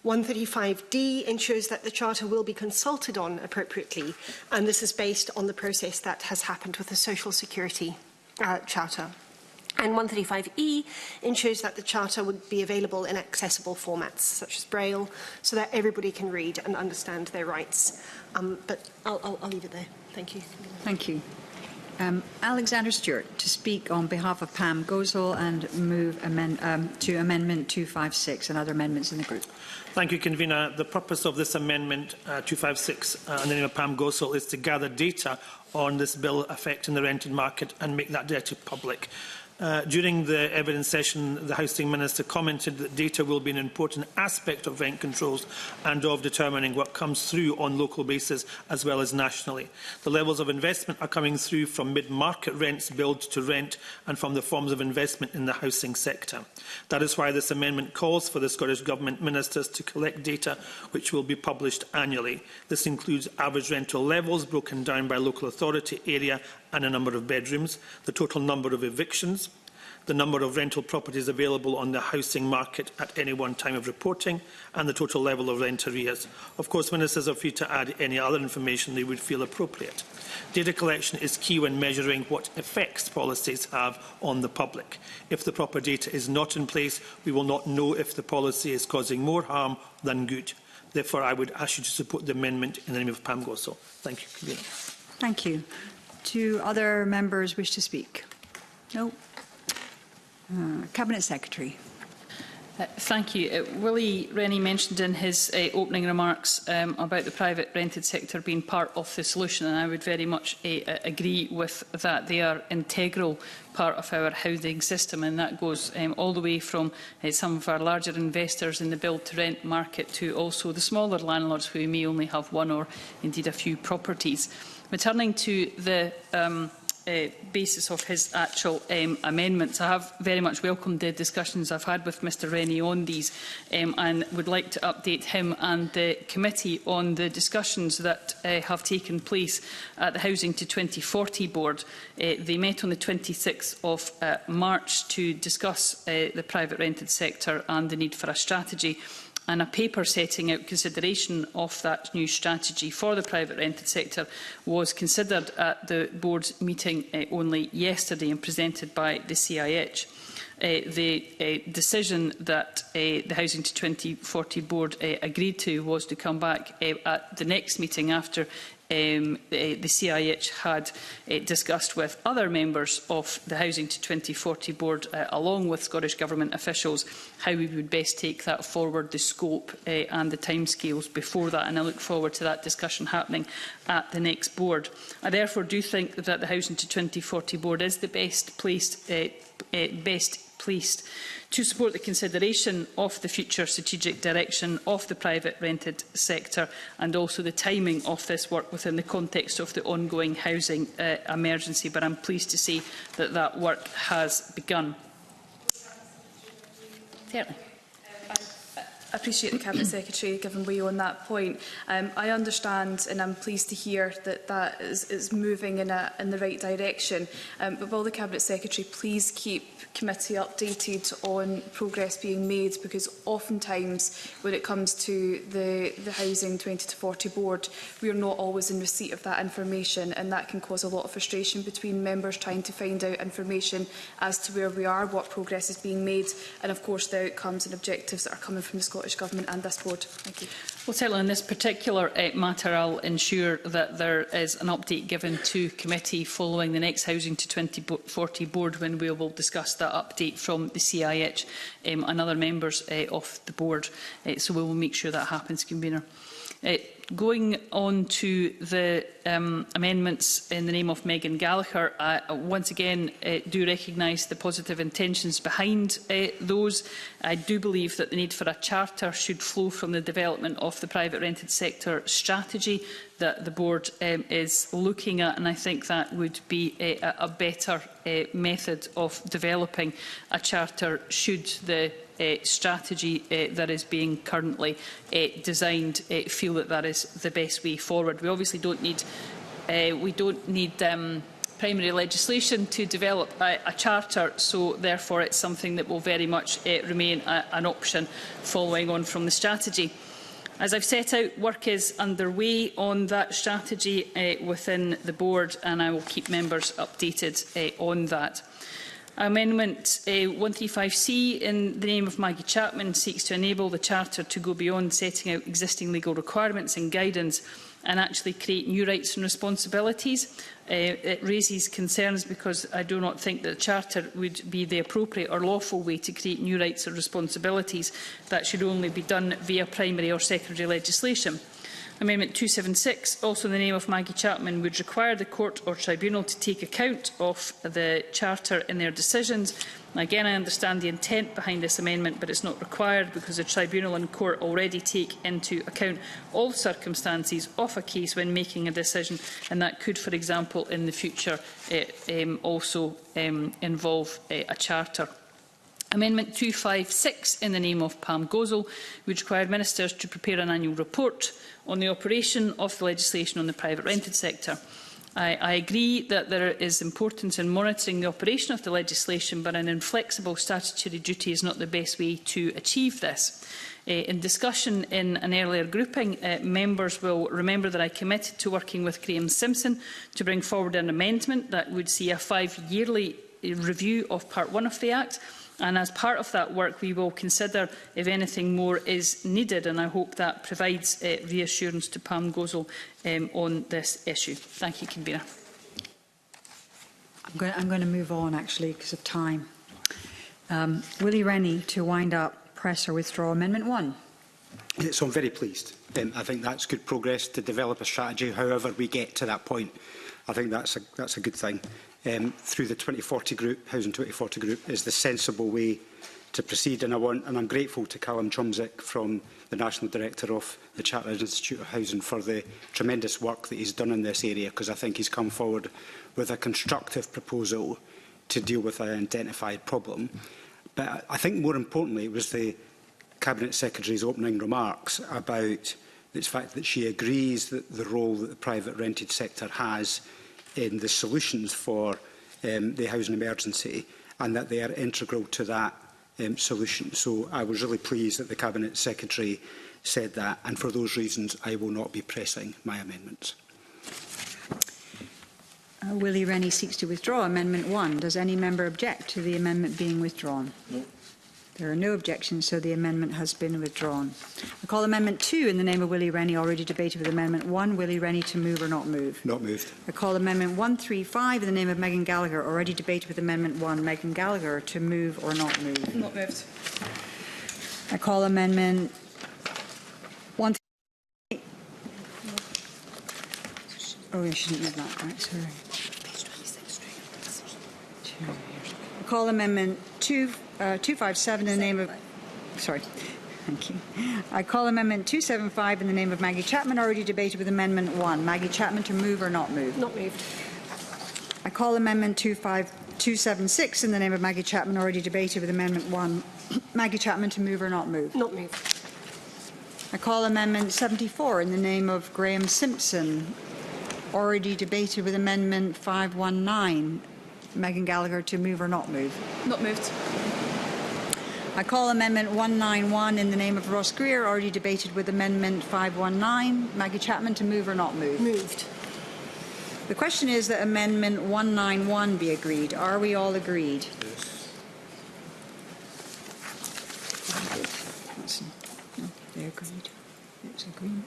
135D ensures that the Charter will be consulted on appropriately, and this is based on the process that has happened with the Social Security Charter. And 135E ensures that the Charter would be available in accessible formats, such as Braille, so that everybody can read and understand their rights. But I'll leave it there. Thank you. Thank you. Alexander Stewart to speak on behalf of Pam Gosal and move to Amendment 256 and other amendments in the group. Thank you, Convener. The purpose of this amendment 256 in the name of Pam Gosal is to gather data on this bill affecting the rented market and make that data public. During the evidence session, the Housing Minister commented that data will be an important aspect of rent controls and of determining what comes through on local basis as well as nationally. The levels of investment are coming through from mid-market rents, build to rent, and from the forms of investment in the housing sector. That is why this amendment calls for the Scottish Government Ministers to collect data which will be published annually. This includes average rental levels broken down by local authority, area and a number of bedrooms, the total number of evictions, the number of rental properties available on the housing market at any one time of reporting, and the total level of rent arrears. Of course, Ministers are free to add any other information they would feel appropriate. Data collection is key when measuring what effects policies have on the public. If the proper data is not in place, we will not know if the policy is causing more harm than good. Therefore, I would ask you to support the amendment in the name of Pam Gosal. Thank you, Convener. Thank you. Do other members wish to speak? No. Cabinet Secretary. Thank you. Willie Rennie mentioned in his opening remarks about the private rented sector being part of the solution, and I would very much agree with that. They are an integral part of our housing system, and that goes all the way from some of our larger investors in the build-to-rent market to also the smaller landlords who may only have one or indeed a few properties. Returning to the basis of his actual amendments, I have very much welcomed the discussions I've had with Mr Rennie on these and would like to update him and the committee on the discussions that have taken place at the Housing to 2040 Board. They met on the 26th of March to discuss the private rented sector and the need for a strategy, and a paper setting out consideration of that new strategy for the private rented sector was considered at the board's meeting only yesterday and presented by the CIH. The decision that the Housing to 2040 Board agreed to was to come back at the next meeting after the CIH had discussed with other members of the Housing to 2040 Board, along with Scottish Government officials, how we would best take that forward, the scope and the timescales before that, and I look forward to that discussion happening at the next board. I therefore do think that the Housing to 2040 Board is the best placed to support the consideration of the future strategic direction of the private rented sector and also the timing of this work within the context of the ongoing housing emergency. But I'm pleased to see that that work has begun. Certainly. I appreciate the Cabinet Secretary giving way on that point. I understand and I'm pleased to hear that that is moving in the right direction. But will the Cabinet Secretary please keep committee updated on progress being made, because oftentimes when it comes to the Housing 20 to 40 Board, we are not always in receipt of that information, and that can cause a lot of frustration between members trying to find out information as to where we are, what progress is being made, and of course the outcomes and objectives that are coming from the Scottish Government and this board. Thank you. Well, certainly on this particular matter, I'll ensure that there is an update given to committee following the next Housing to 2040 Board, when we will discuss that update from the CIH and other members of the board. So we will make sure that happens, Convener. Going on to the amendments in the name of Megan Gallagher, I once again do recognise the positive intentions behind those. I do believe that the need for a charter should flow from the development of the private rented sector strategy that the board is looking at, and I think that would be a better method of developing a charter should the strategy that is being currently designed feel that that is the best way forward. We obviously don't need primary legislation to develop a charter, so therefore it's something that will very much remain an option following on from the strategy. As I've set out, work is underway on that strategy within the board, and I will keep members updated on that. Amendment 135C in the name of Maggie Chapman seeks to enable the Charter to go beyond setting out existing legal requirements and guidance and actually create new rights and responsibilities. It raises concerns because I do not think that the Charter would be the appropriate or lawful way to create new rights or responsibilities. That should only be done via primary or secondary legislation. Amendment 276, also in the name of Maggie Chapman, would require the court or tribunal to take account of the Charter in their decisions. Again, I understand the intent behind this amendment, but it's not required because the tribunal and court already take into account all circumstances of a case when making a decision, and that could, for example, in the future also involve a charter. Amendment 256, in the name of Pam Gosal, would require ministers to prepare an annual report on the operation of the legislation on the private rented sector. I agree that there is importance in monitoring the operation of the legislation, but an inflexible statutory duty is not the best way to achieve this. In discussion in an earlier grouping, members will remember that I committed to working with Graham Simpson to bring forward an amendment that would see a 5-yearly review of Part 1 of the Act. And as part of that work, we will consider if anything more is needed, and I hope that provides reassurance to Pam Gosal on this issue. Thank you, Convener. I'm going to move on, actually, because of time. Willie Rennie, to wind up, press or withdraw Amendment 1. So I'm very pleased. I think that's good progress to develop a strategy, however we get to that point. I think that's a good thing. Through the 2040 group, Housing 2040 group, is the sensible way to proceed. And I'm grateful to Callum Chomsik, from the National Director of the Chartered Institute of Housing, for the tremendous work that he's done in this area, because I think he's come forward with a constructive proposal to deal with an identified problem. But I think more importantly it was the Cabinet Secretary's opening remarks about the fact that she agrees that the role that the private rented sector has in the solutions for the housing emergency, and that they are integral to that solution. So I was really pleased that the Cabinet Secretary said that, and for those reasons I will not be pressing my amendments. Willie Rennie seeks to withdraw Amendment 1. Does any member object to the amendment being withdrawn? No. There are no objections, so the amendment has been withdrawn. I call Amendment 2 in the name of Willie Rennie, already debated with Amendment 1. Willie Rennie, to move or not move? Not moved. I call Amendment 135 in the name of Megan Gallagher, already debated with Amendment 1. Megan Gallagher, to move or not move? Not moved. I call Amendment 138. Oh, I shouldn't move that. Right, sorry. I call Amendment 257 in the name of... Sorry. Thank you. I call Amendment 275 in the name of Maggie Chapman, already debated with Amendment 1. Maggie Chapman, to move or not move? Not moved. I call Amendment 276 in the name of Maggie Chapman, already debated with Amendment 1. Maggie Chapman, to move or not move? Not moved. I call Amendment 74 in the name of Graham Simpson, already debated with Amendment 519. Megan Gallagher, to move or not move? Not moved. I call Amendment 191 in the name of Ross Greer, already debated with Amendment 519. Maggie Chapman, to move or not move? Moved. The question is that Amendment 191 be agreed. Are we all agreed? Yes. No, they agreed. It's agreement.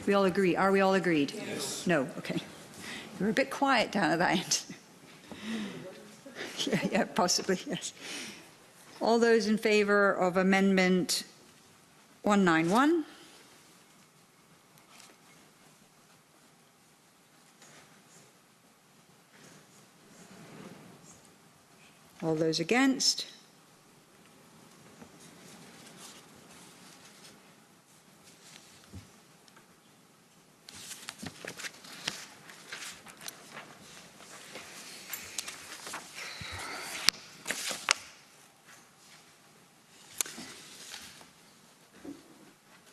We all agree. Are we all agreed? Yes. No. Okay. You were a bit quiet down at that end. Yeah, possibly, yes. All those in favour of Amendment 191? All those against?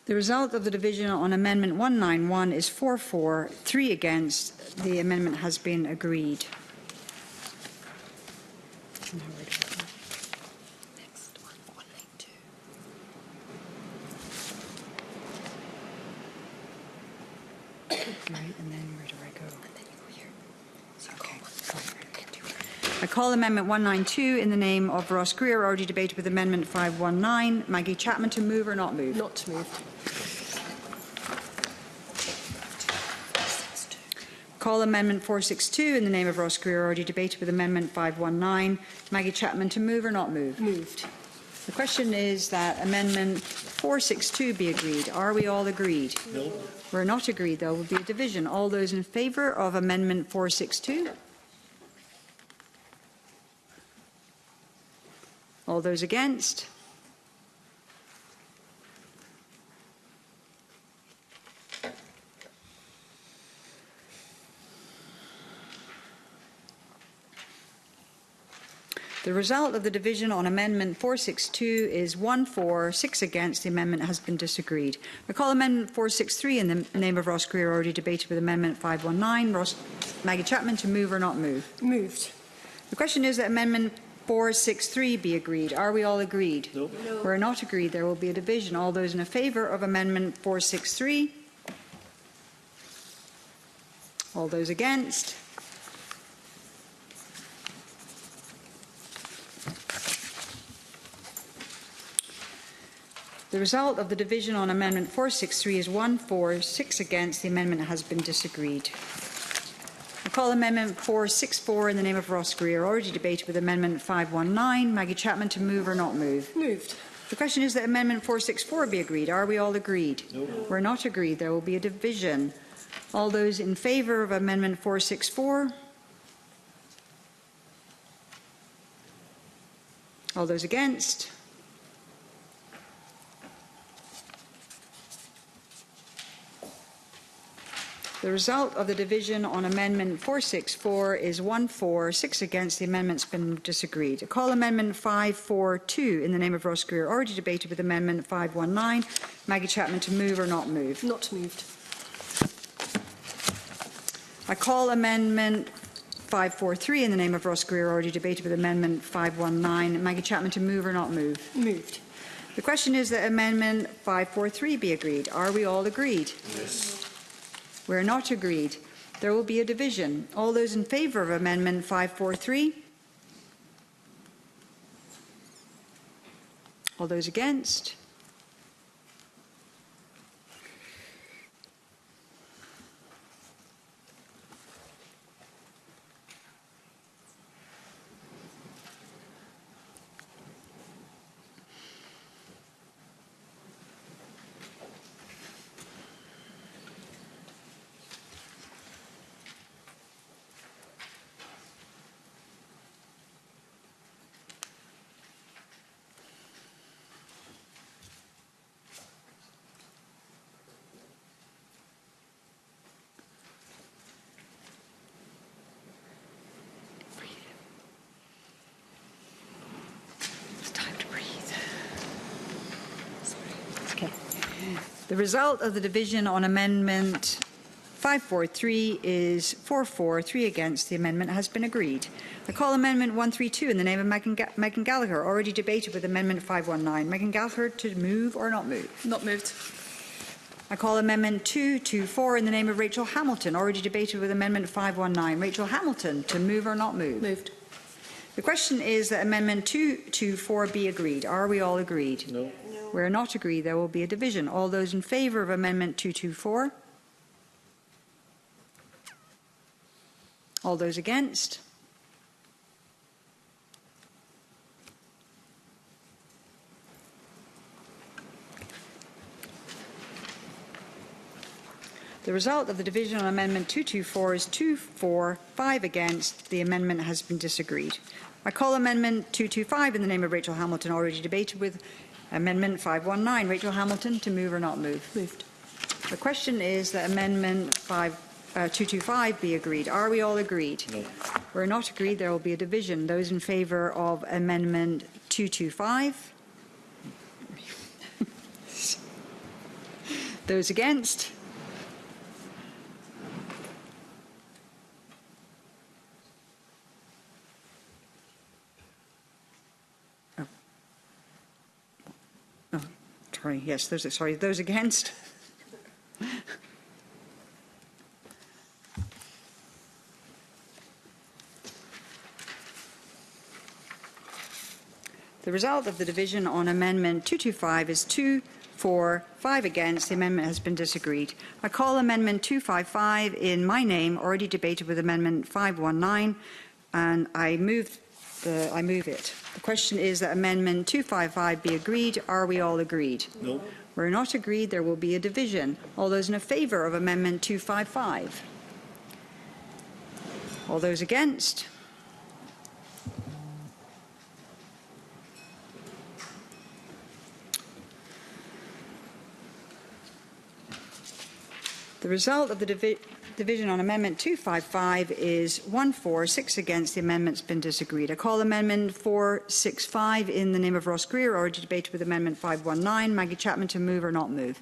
The result of the division on Amendment 191 is 4-4, 3 against. The amendment has been agreed. Next one, 192. Right, and then where do I go? And then you go here. So I call Amendment 192 in the name of Ross Greer, already debated with Amendment 519. Maggie Chapman, to move or not move? Not moved. call Amendment 462 in the name of Ross Greer, already debated, with Amendment 519. Maggie Chapman, to move or not move? Moved. The question is that Amendment 462 be agreed. Are we all agreed? No. We're not agreed. There will be a division. All those in favour of Amendment 462? All those against? The result of the division on Amendment 462 is 1 for, 6 against. The amendment has been disagreed. I call Amendment 463 in the name of Ross Greer, already debated, with Amendment 519. Maggie Chapman, to move or not move? Moved. The question is that Amendment 463 be agreed. Are we all agreed? No. No. We're not agreed. There will be a division. All those in favour of Amendment 463? All those against? The result of the division on Amendment 463 is 1 for, 6 against. The amendment has been disagreed. I call Amendment 464 in the name of Ross Greer, already debated, with Amendment 519. Maggie Chapman, to move or not move? Moved. The question is that Amendment 464 be agreed. Are we all agreed? No. We're not agreed. There will be a division. All those in favour of Amendment 464? All those against? The result of the division on Amendment 464 is 1 for, 6 against. The amendment's been disagreed. I call Amendment 542 in the name of Ross Greer, already debated, with Amendment 519. Maggie Chapman, to move or not move? Not moved. I call Amendment 543 in the name of Ross Greer, already debated, with Amendment 519. Maggie Chapman, to move or not move? Moved. The question is that Amendment 543 be agreed. Are we all agreed? Yes. We're not agreed. There will be a division. All those in favour of Amendment 543? All those against? The result of the division on Amendment 543 is 4 for, 3 against. The amendment has been agreed. I call Amendment 132 in the name of Megan Gallagher, already debated, with Amendment 519. Megan Gallagher, to move or not move? Not moved. I call Amendment 224 in the name of Rachel Hamilton, already debated, with Amendment 519. Rachel Hamilton, to move or not move? Moved. The question is that Amendment 224 be agreed. Are we all agreed? No. We are not agreed. There will be a division. All those in favour of Amendment 224? All those against? The result of the division on Amendment 224 is 2 for, 5 against. The amendment has been disagreed. I call Amendment 225 in the name of Rachel Hamilton, already debated, with Amendment 519. Rachel Hamilton, to move or not move? Moved. The question is that Amendment 225 be agreed. Are we all agreed? No. We're not agreed. There will be a division. Those in favour of Amendment 225? Those against? Sorry, yes, those against? The result of the division on Amendment 225 is 2 for, 5 against. The amendment has been disagreed. I call Amendment 255 in my name, already debated with Amendment 519, and I move it. The question is that Amendment 255 be agreed. Are we all agreed? No. We're not agreed. There will be a division. All those in favour of Amendment 255? All those against? The result of the division on Amendment 255 is 1-4, 6 against. The amendment's been disagreed. I call Amendment 465 in the name of Ross Greer, already debated with Amendment 519. Maggie Chapman to move or not move.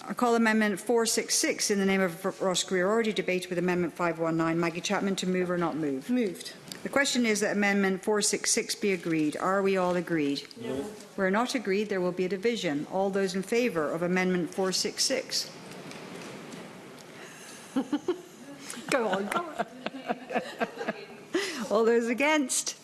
I call Amendment 466 in the name of Ross Greer, already debated with Amendment 519. Maggie Chapman to move or not move. Moved. The question is that Amendment 466 be agreed. Are we all agreed? No. We're not agreed. There will be a division. All those in favour of Amendment 466? Go on, go on. All those against?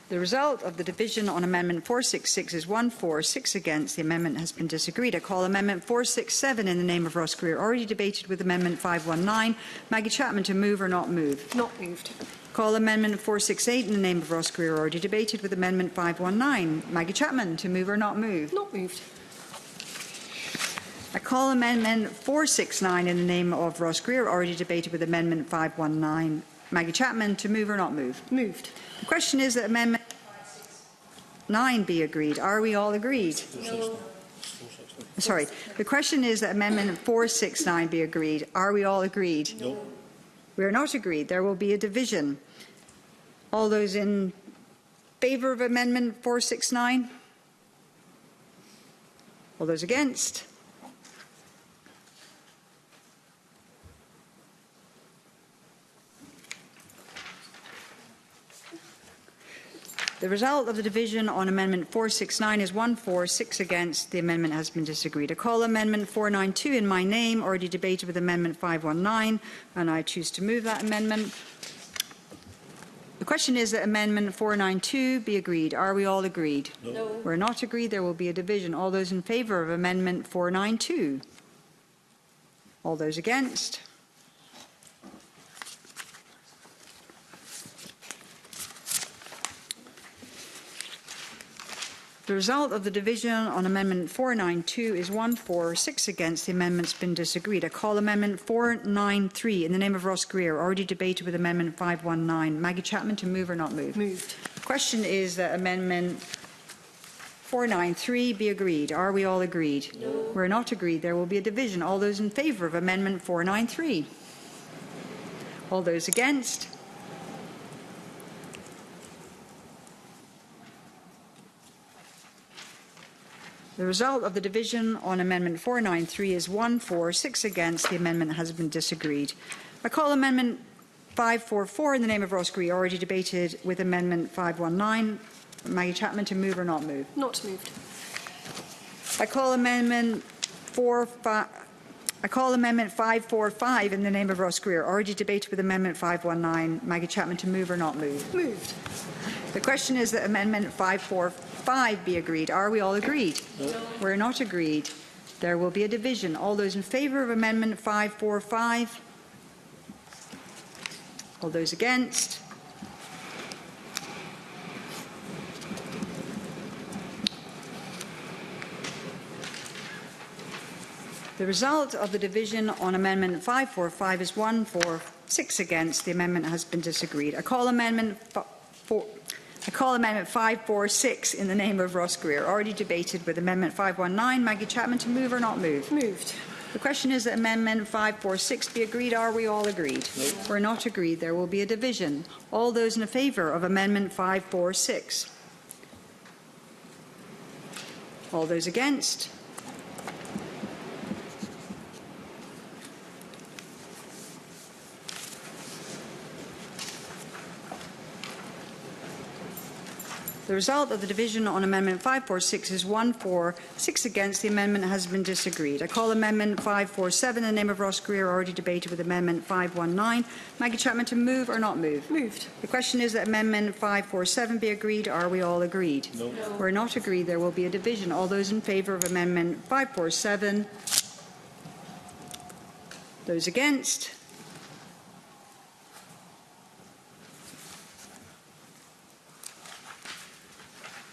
The result of the division on Amendment 466 is 1-4, 6 against. The amendment has been disagreed. I call Amendment 467 in the name of Ross Greer, already debated with Amendment 519. Maggie Chapman to move or not move. Not moved. Call Amendment 468 in the name of Ross Greer, already debated with Amendment 519. Maggie Chapman to move or not move. Not moved. I call Amendment 469 in the name of Ross Greer, already debated with Amendment 519. Maggie Chapman to move or not move. Moved. The question is that Amendment 9 be agreed. Are we all agreed? No. Sorry. The question is that Amendment 469 be agreed. Are we all agreed? No. We are not agreed. There will be a division. All those in favour of Amendment 469? All those against? The result of the division on Amendment 469 is 1-4, 6 against. The amendment has been disagreed. I call Amendment 492 in my name, already debated with Amendment 519, and I choose to move that amendment. The question is that Amendment 492 be agreed. Are we all agreed? No. We're not agreed. There will be a division. All those in favour of Amendment 492? All those against? The result of the division on Amendment 492 is 1-4, 6 against. The amendment's been disagreed. I call Amendment 493 in the name of Ross Greer, already debated with Amendment 519. Maggie Chapman to move or not move. Moved. The question is that Amendment 493 be agreed. Are we all agreed? No. We're not agreed. There will be a division. All those in favour of Amendment 493? All those against? The result of the division on Amendment 493 is 1-4, 6 against. The amendment has been disagreed. I call Amendment 544 in the name of Ross Greer, already debated with Amendment 519. Maggie Chapman to move or not move. Not moved. I call Amendment 545 in the name of Ross Greer, already debated with Amendment 519. Maggie Chapman to move or not move. Moved. The question is that Amendment 545 be agreed. Are we all agreed? No. We're not agreed. There will be a division. All those in favour of Amendment 545? All those against? The result of the division on Amendment 545 is 1-4, 6 against. The amendment has been disagreed. I call Amendment 546 in the name of Ross Greer, already debated with Amendment 519. Maggie Chapman to move or not move. Moved. The question is that Amendment 546 be agreed. Are we all agreed? No. We're not agreed. There will be a division. All those in favour of Amendment 546? All those against? The result of the division on Amendment 546 is 1 for, 6 against. The amendment has been disagreed. I call Amendment 547 in the name of Ross Greer, already debated with Amendment 519. Maggie Chapman, to move or not move? Moved. The question is that Amendment 547 be agreed. Are we all agreed? No. We're not agreed. There will be a division. All those in favour of Amendment 547? Those against?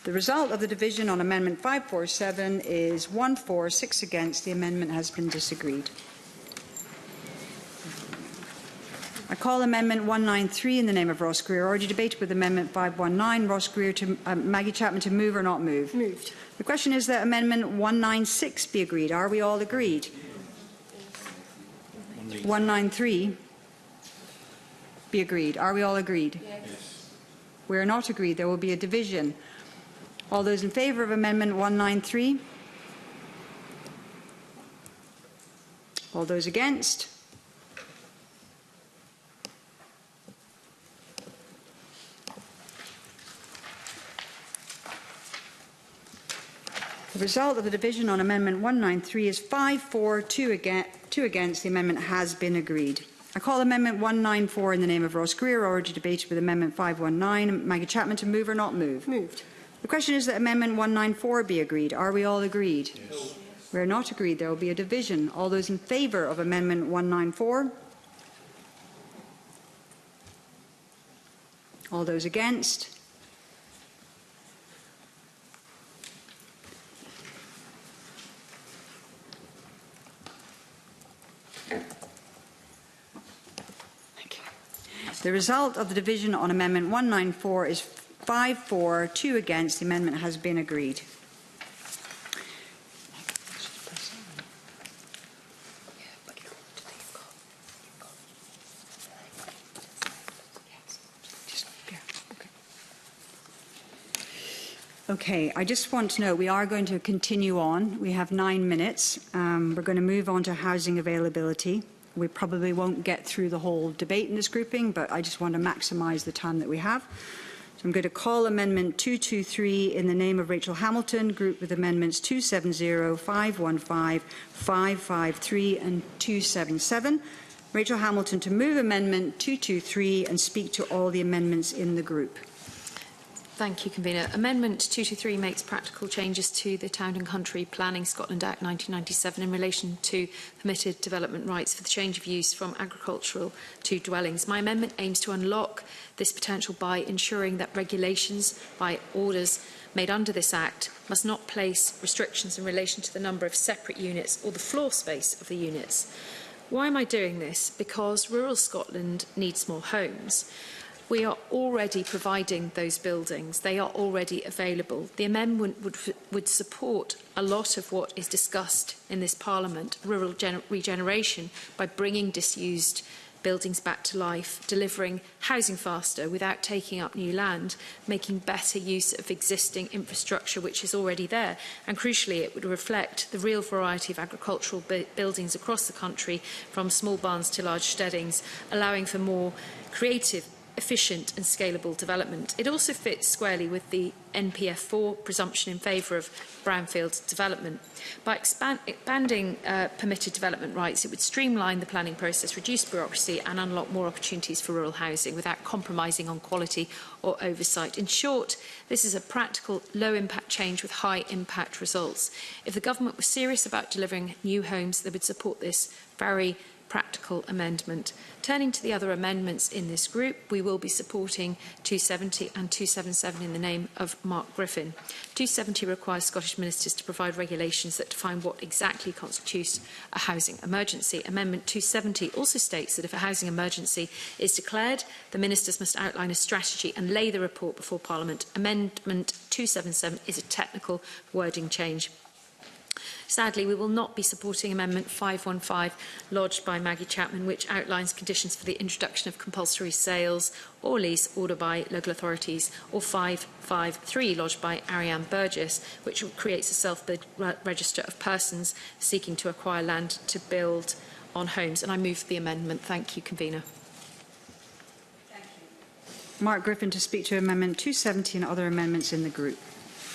The result of the division on Amendment 547 is 1 for, 6 against. The amendment has been disagreed. I call Amendment 193 in the name of Ross Greer, already debated with Amendment 519. Ross Greer to Maggie Chapman, to move or not move? Moved. The question is that Amendment 196 be agreed. Are we all agreed? 193 be agreed. Are we all agreed? Yes. We are not agreed. There will be a division. All those in favour of Amendment 193? All those against? The result of the division on Amendment 193 is 5 for, 2 against. The amendment has been agreed. I call Amendment 194 in the name of Ross Greer, already debated with Amendment 519. Maggie Chapman, to move or not move? Moved. The question is that Amendment 194 be agreed. Are we all agreed? Yes. We are not agreed. There will be a division. All those in favour of Amendment 194? All those against? The result of the division on Amendment 194 is 5 for, 2 against. The amendment has been agreed. Okay, I just want to know, we are going to continue on. We have 9 minutes. We're going to move on to housing availability. We probably won't get through the whole debate in this grouping, but I just want to maximise the time that we have. So I'm going to call Amendment 223 in the name of Rachel Hamilton, grouped with Amendments 270, 515, 553 and 277. Rachel Hamilton to move Amendment 223 and speak to all the amendments in the group. Thank you, Convener. Amendment 223 makes practical changes to the Town and Country Planning Scotland Act 1997 in relation to permitted development rights for the change of use from agricultural to dwellings. My amendment aims to unlock this potential by ensuring that regulations by orders made under this Act must not place restrictions in relation to the number of separate units or the floor space of the units. Why am I doing this? Because rural Scotland needs more homes. We are already providing those buildings. They are already available. The amendment would support a lot of what is discussed in this Parliament, rural regeneration, by bringing disused buildings back to life, delivering housing faster without taking up new land, making better use of existing infrastructure which is already there. And crucially, it would reflect the real variety of agricultural buildings across the country, from small barns to large steadings, allowing for more creative, efficient and scalable development. It also fits squarely with the NPF4 presumption in favour of brownfield development. By expanding permitted development rights, it would streamline the planning process, reduce bureaucracy and unlock more opportunities for rural housing without compromising on quality or oversight. In short, this is a practical, low-impact change with high-impact results. If the government was serious about delivering new homes, they would support this very practical amendment. Turning to the other amendments in this group, we will be supporting 270 and 277 in the name of Mark Griffin. 270 requires Scottish ministers to provide regulations that define what exactly constitutes a housing emergency. Amendment 270 also states that if a housing emergency is declared, the ministers must outline a strategy and lay the report before Parliament. Amendment 277 is a technical wording change. Sadly, we will not be supporting Amendment 515 lodged by Maggie Chapman, which outlines conditions for the introduction of compulsory sales or lease ordered by local authorities, or 553 lodged by Ariane Burgess, which creates a self-bid register of persons seeking to acquire land to build on homes. And I move the amendment. Thank you, Convener. Mark Griffin to speak to Amendment 270 and other amendments in the group.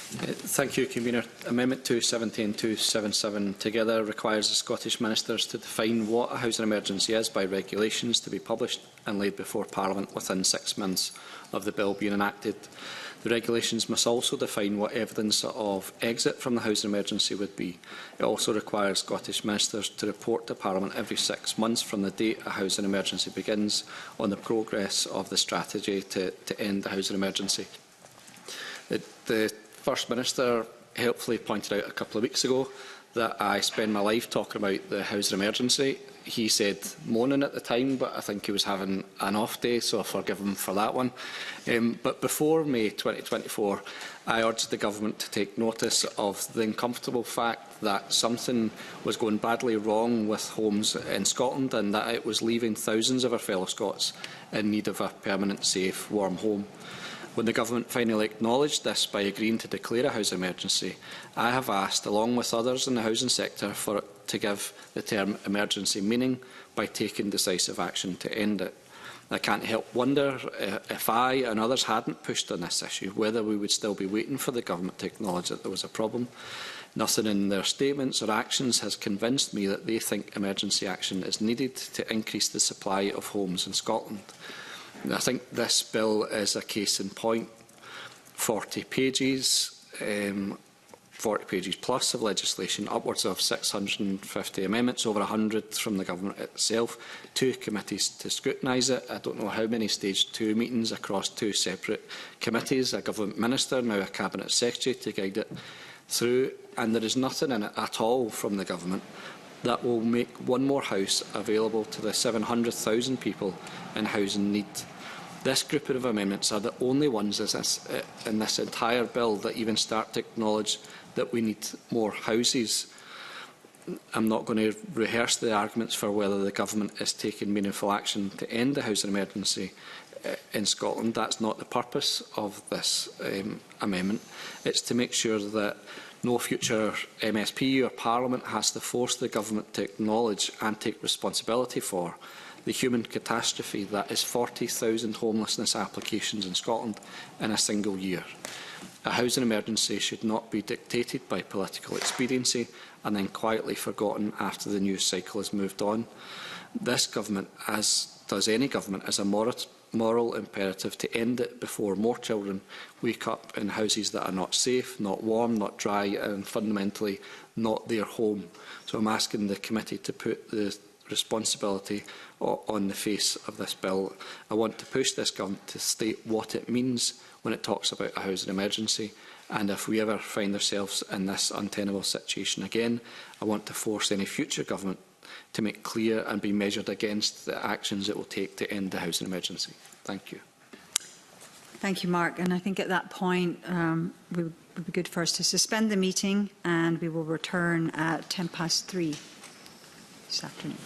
Thank you, Convener. Amendment 270 and 277 together requires the Scottish Ministers to define what a housing emergency is by regulations to be published and laid before Parliament within 6 months of the bill being enacted. The regulations must also define what evidence of exit from the housing emergency would be. It also requires Scottish Ministers to report to Parliament every 6 months from the date a housing emergency begins on the progress of the strategy to end the housing emergency. The First Minister helpfully pointed out a couple of weeks ago that I spend my life talking about the housing emergency. He said moaning at the time, but I think he was having an off day, so I forgive him for that one. But before May 2024, I urged the Government to take notice of the uncomfortable fact that something was going badly wrong with homes in Scotland and that it was leaving thousands of our fellow Scots in need of a permanent, safe, warm home. When the Government finally acknowledged this by agreeing to declare a housing emergency, I have asked, along with others in the housing sector, for it to give the term emergency meaning by taking decisive action to end it. I can't help wonder if I and others hadn't pushed on this issue, whether we would still be waiting for the Government to acknowledge that there was a problem. Nothing in their statements or actions has convinced me that they think emergency action is needed to increase the supply of homes in Scotland. I think this bill is a case in point. 40 pages, 40 pages plus of legislation, upwards of 650 amendments, over 100 from the Government itself, 2 committees to scrutinise it. I don't know how many Stage 2 meetings across 2 separate committees, a Government Minister, now a Cabinet Secretary to guide it through, and there is nothing in it at all from the Government that will make one more house available to the 700,000 people in housing need. This group of amendments are the only ones in this entire bill that even start to acknowledge that we need more houses. I'm not going to rehearse the arguments for whether the Government is taking meaningful action to end the housing emergency in Scotland. That's not the purpose of this amendment. It's to make sure that no future MSP or Parliament has to force the Government to acknowledge and take responsibility for the human catastrophe that is 40,000 homelessness applications in Scotland in a single year. A housing emergency should not be dictated by political expediency and then quietly forgotten after the news cycle has moved on. This Government, as does any Government, has a moral imperative to end it before more children wake up in houses that are not safe, not warm, not dry and fundamentally not their home. So I'm asking the committee to put the responsibility on the face of this bill. I want to push this Government to state what it means when it talks about a housing emergency, and if we ever find ourselves in this untenable situation again, I want to force any future Government to make clear and be measured against the actions it will take to end the housing emergency. Thank you. Thank you, Mark. And I think at that point, it would be good for us to suspend the meeting, and we will return at 3:10 this afternoon.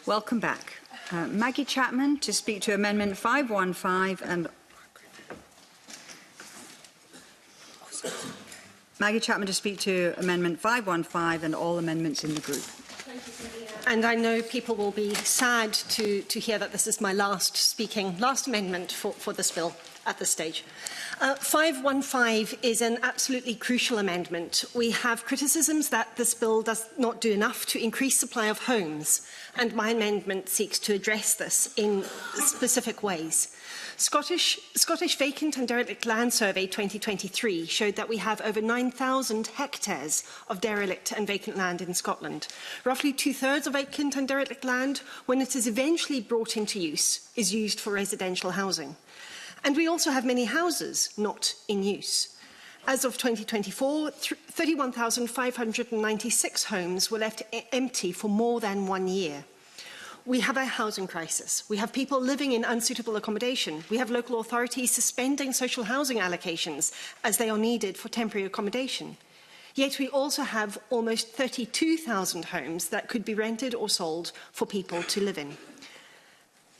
Welcome back. Maggie Chapman to speak to Amendment 515 and Maggie Chapman to speak to Amendment 515 and all amendments in the group. And I know people will be sad to hear that this is my last amendment for this bill at this stage. 515 is an absolutely crucial amendment. We have criticisms that this bill does not do enough to increase supply of homes, and my amendment seeks to address this in specific ways. Scottish Vacant and Derelict Land Survey 2023 showed that we have over 9,000 hectares of derelict and vacant land in Scotland. Roughly 2/3 of vacant and derelict land, when it is eventually brought into use, is used for residential housing. And we also have many houses not in use. As of 2024, 31,596 homes were left empty for more than 1 year. We have a housing crisis. We have people living in unsuitable accommodation. We have local authorities suspending social housing allocations as they are needed for temporary accommodation. Yet we also have almost 32,000 homes that could be rented or sold for people to live in.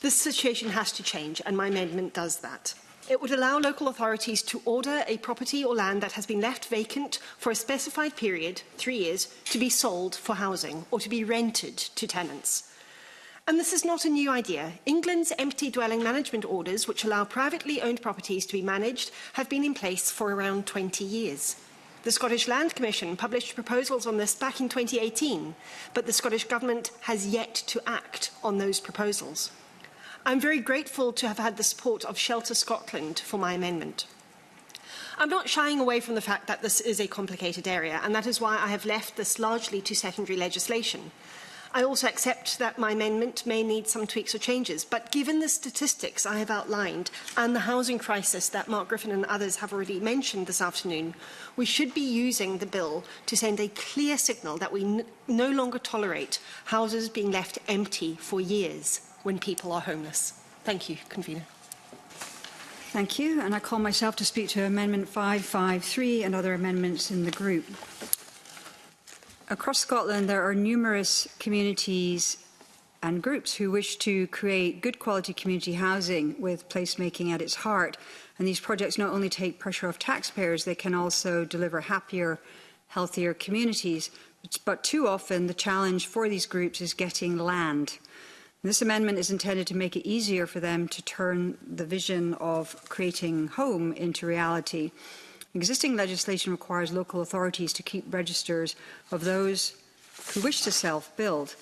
This situation has to change, and my amendment does that. It would allow local authorities to order a property or land that has been left vacant for a specified period, 3 years, to be sold for housing or to be rented to tenants. And this is not a new idea. England's empty dwelling management orders, which allow privately owned properties to be managed, have been in place for around 20 years. The Scottish Land Commission published proposals on this back in 2018, but the Scottish Government has yet to act on those proposals. I'm very grateful to have had the support of Shelter Scotland for my amendment. I'm not shying away from the fact that this is a complicated area, and that is why I have left this largely to secondary legislation. I also accept that my amendment may need some tweaks or changes, but given the statistics I have outlined and the housing crisis that Mark Griffin and others have already mentioned this afternoon, we should be using the bill to send a clear signal that we no longer tolerate houses being left empty for years when people are homeless. Thank you, Convener. Thank you. And I call myself to speak to Amendment 553 and other amendments in the group. Across Scotland, there are numerous communities and groups who wish to create good quality community housing with placemaking at its heart. And these projects not only take pressure off taxpayers, they can also deliver happier, healthier communities. But too often, the challenge for these groups is getting land. This amendment is intended to make it easier for them to turn the vision of creating home into reality. Existing legislation requires local authorities to keep registers of those who wish to self-build.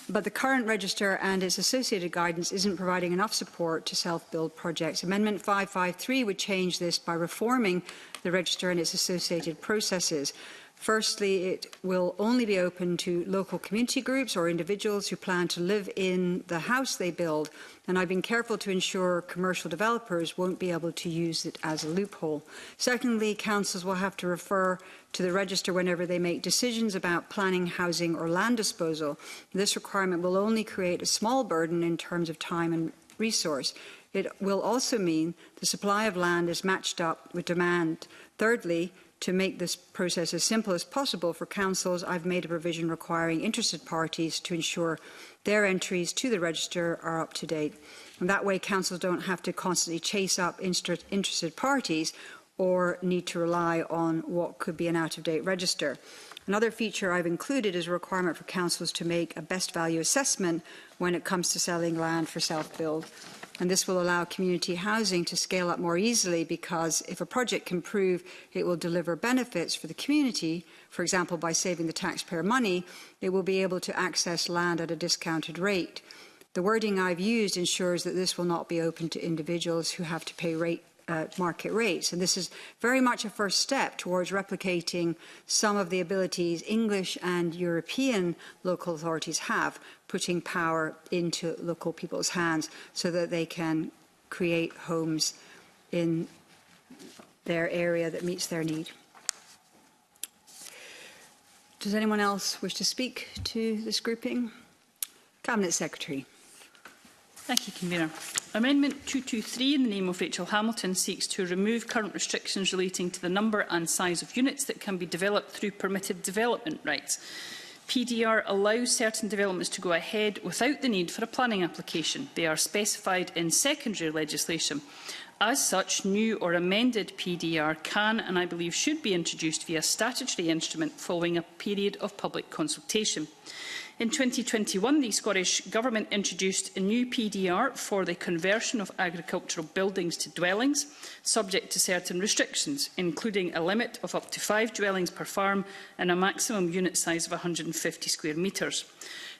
But the current register and its associated guidance isn't providing enough support to self-build projects. Amendment 553 would change this by reforming the register and its associated processes. Firstly, it will only be open to local community groups or individuals who plan to live in the house they build, and I've been careful to ensure commercial developers won't be able to use it as a loophole. Secondly, councils will have to refer to the register whenever they make decisions about planning, housing or land disposal. This requirement will only create a small burden in terms of time and resource. It will also mean the supply of land is matched up with demand. Thirdly, to make this process as simple as possible for councils, I've made a provision requiring interested parties to ensure their entries to the register are up to date. And that way, councils don't have to constantly chase up interested parties or need to rely on what could be an out-of-date register. Another feature I've included is a requirement for councils to make a best value assessment when it comes to selling land for self-build. And this will allow community housing to scale up more easily, because if a project can prove it will deliver benefits for the community, for example, by saving the taxpayer money, it will be able to access land at a discounted rate. The wording I've used ensures that this will not be open to individuals who have to pay market rates. And this is very much a first step towards replicating some of the abilities English and European local authorities have, putting power into local people's hands so that they can create homes in their area that meets their need. Does anyone else wish to speak to this grouping? Cabinet Secretary. Thank you, Convener. Amendment 223 in the name of Rachel Hamilton seeks to remove current restrictions relating to the number and size of units that can be developed through permitted development rights. PDR allows certain developments to go ahead without the need for a planning application. They are specified in secondary legislation. As such, new or amended PDR can, and I believe should, be introduced via statutory instrument following a period of public consultation. In 2021, the Scottish Government introduced a new PDR for the conversion of agricultural buildings to dwellings, subject to certain restrictions, including a limit of up to 5 dwellings per farm and a maximum unit size of 150 square metres.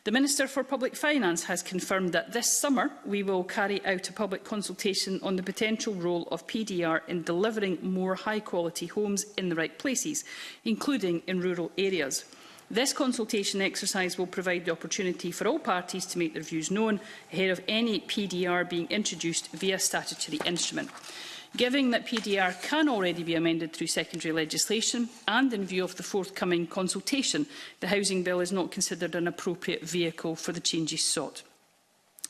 The Minister for Public Finance has confirmed that this summer we will carry out a public consultation on the potential role of PDR in delivering more high-quality homes in the right places, including in rural areas. This consultation exercise will provide the opportunity for all parties to make their views known ahead of any PDR being introduced via statutory instrument. Given that PDR can already be amended through secondary legislation and in view of the forthcoming consultation, the Housing Bill is not considered an appropriate vehicle for the changes sought.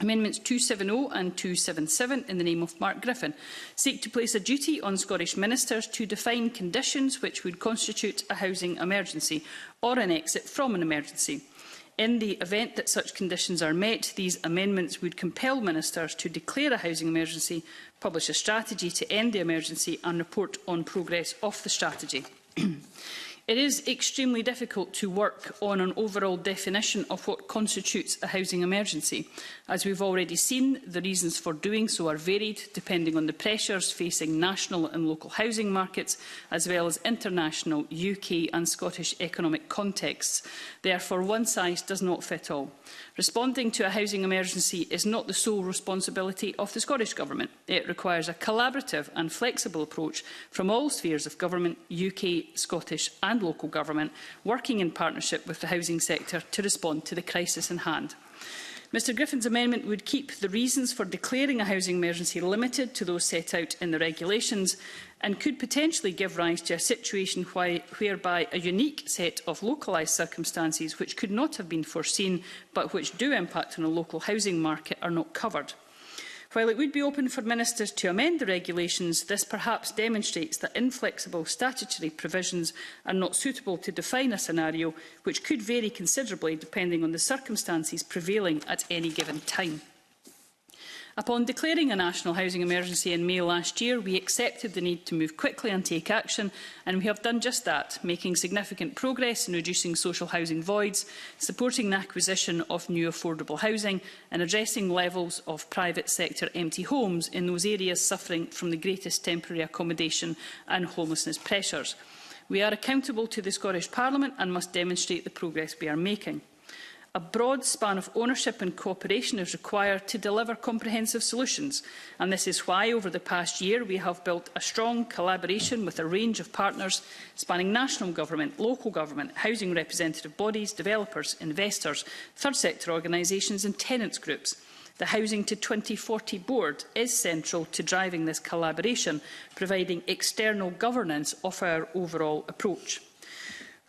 Amendments 270 and 277, in the name of Mark Griffin, seek to place a duty on Scottish ministers to define conditions which would constitute a housing emergency or an exit from an emergency. In the event that such conditions are met, these amendments would compel ministers to declare a housing emergency, publish a strategy to end the emergency and report on progress of the strategy. It is extremely difficult to work on an overall definition of what constitutes a housing emergency. As we've already seen, the reasons for doing so are varied, depending on the pressures facing national and local housing markets, as well as international, UK and Scottish economic contexts. Therefore, one size does not fit all. Responding to a housing emergency is not the sole responsibility of the Scottish Government. It requires a collaborative and flexible approach from all spheres of government, UK, Scottish and local government, working in partnership with the housing sector to respond to the crisis in hand. Mr Griffin's amendment would keep the reasons for declaring a housing emergency limited to those set out in the regulations and could potentially give rise to a situation whereby a unique set of localised circumstances which could not have been foreseen but which do impact on a local housing market are not covered. While it would be open for ministers to amend the regulations, this perhaps demonstrates that inflexible statutory provisions are not suitable to define a scenario which could vary considerably depending on the circumstances prevailing at any given time. Upon declaring a national housing emergency in May last year, we accepted the need to move quickly and take action, and we have done just that, making significant progress in reducing social housing voids, supporting the acquisition of new affordable housing and addressing levels of private sector empty homes in those areas suffering from the greatest temporary accommodation and homelessness pressures. We are accountable to the Scottish Parliament and must demonstrate the progress we are making. A broad span of ownership and cooperation is required to deliver comprehensive solutions, and this is why over the past year we have built a strong collaboration with a range of partners spanning national government, local government, housing representative bodies, developers, investors, third sector organisations and tenants groups. The Housing to 2040 Board is central to driving this collaboration, providing external governance of our overall approach.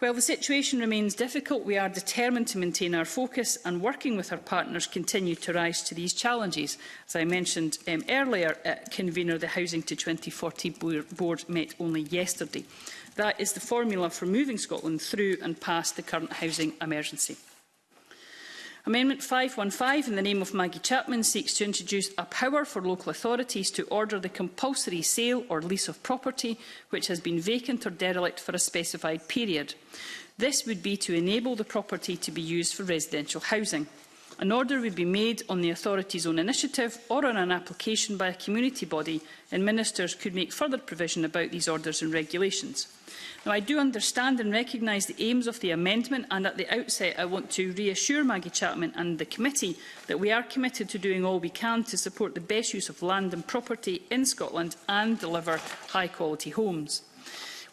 While the situation remains difficult, we are determined to maintain our focus and, working with our partners, continue to rise to these challenges. As I mentioned earlier, convener, the Housing to 2040 Board met only yesterday. That is the formula for moving Scotland through and past the current housing emergency. Amendment 515, in the name of Maggie Chapman, seeks to introduce a power for local authorities to order the compulsory sale or lease of property which has been vacant or derelict for a specified period. This would be to enable the property to be used for residential housing. An order would be made on the authority's own initiative or on an application by a community body, and ministers could make further provision about these orders and regulations. Now, I do understand and recognise the aims of the amendment, and at the outset I want to reassure Maggie Chapman and the committee that we are committed to doing all we can to support the best use of land and property in Scotland and deliver high-quality homes.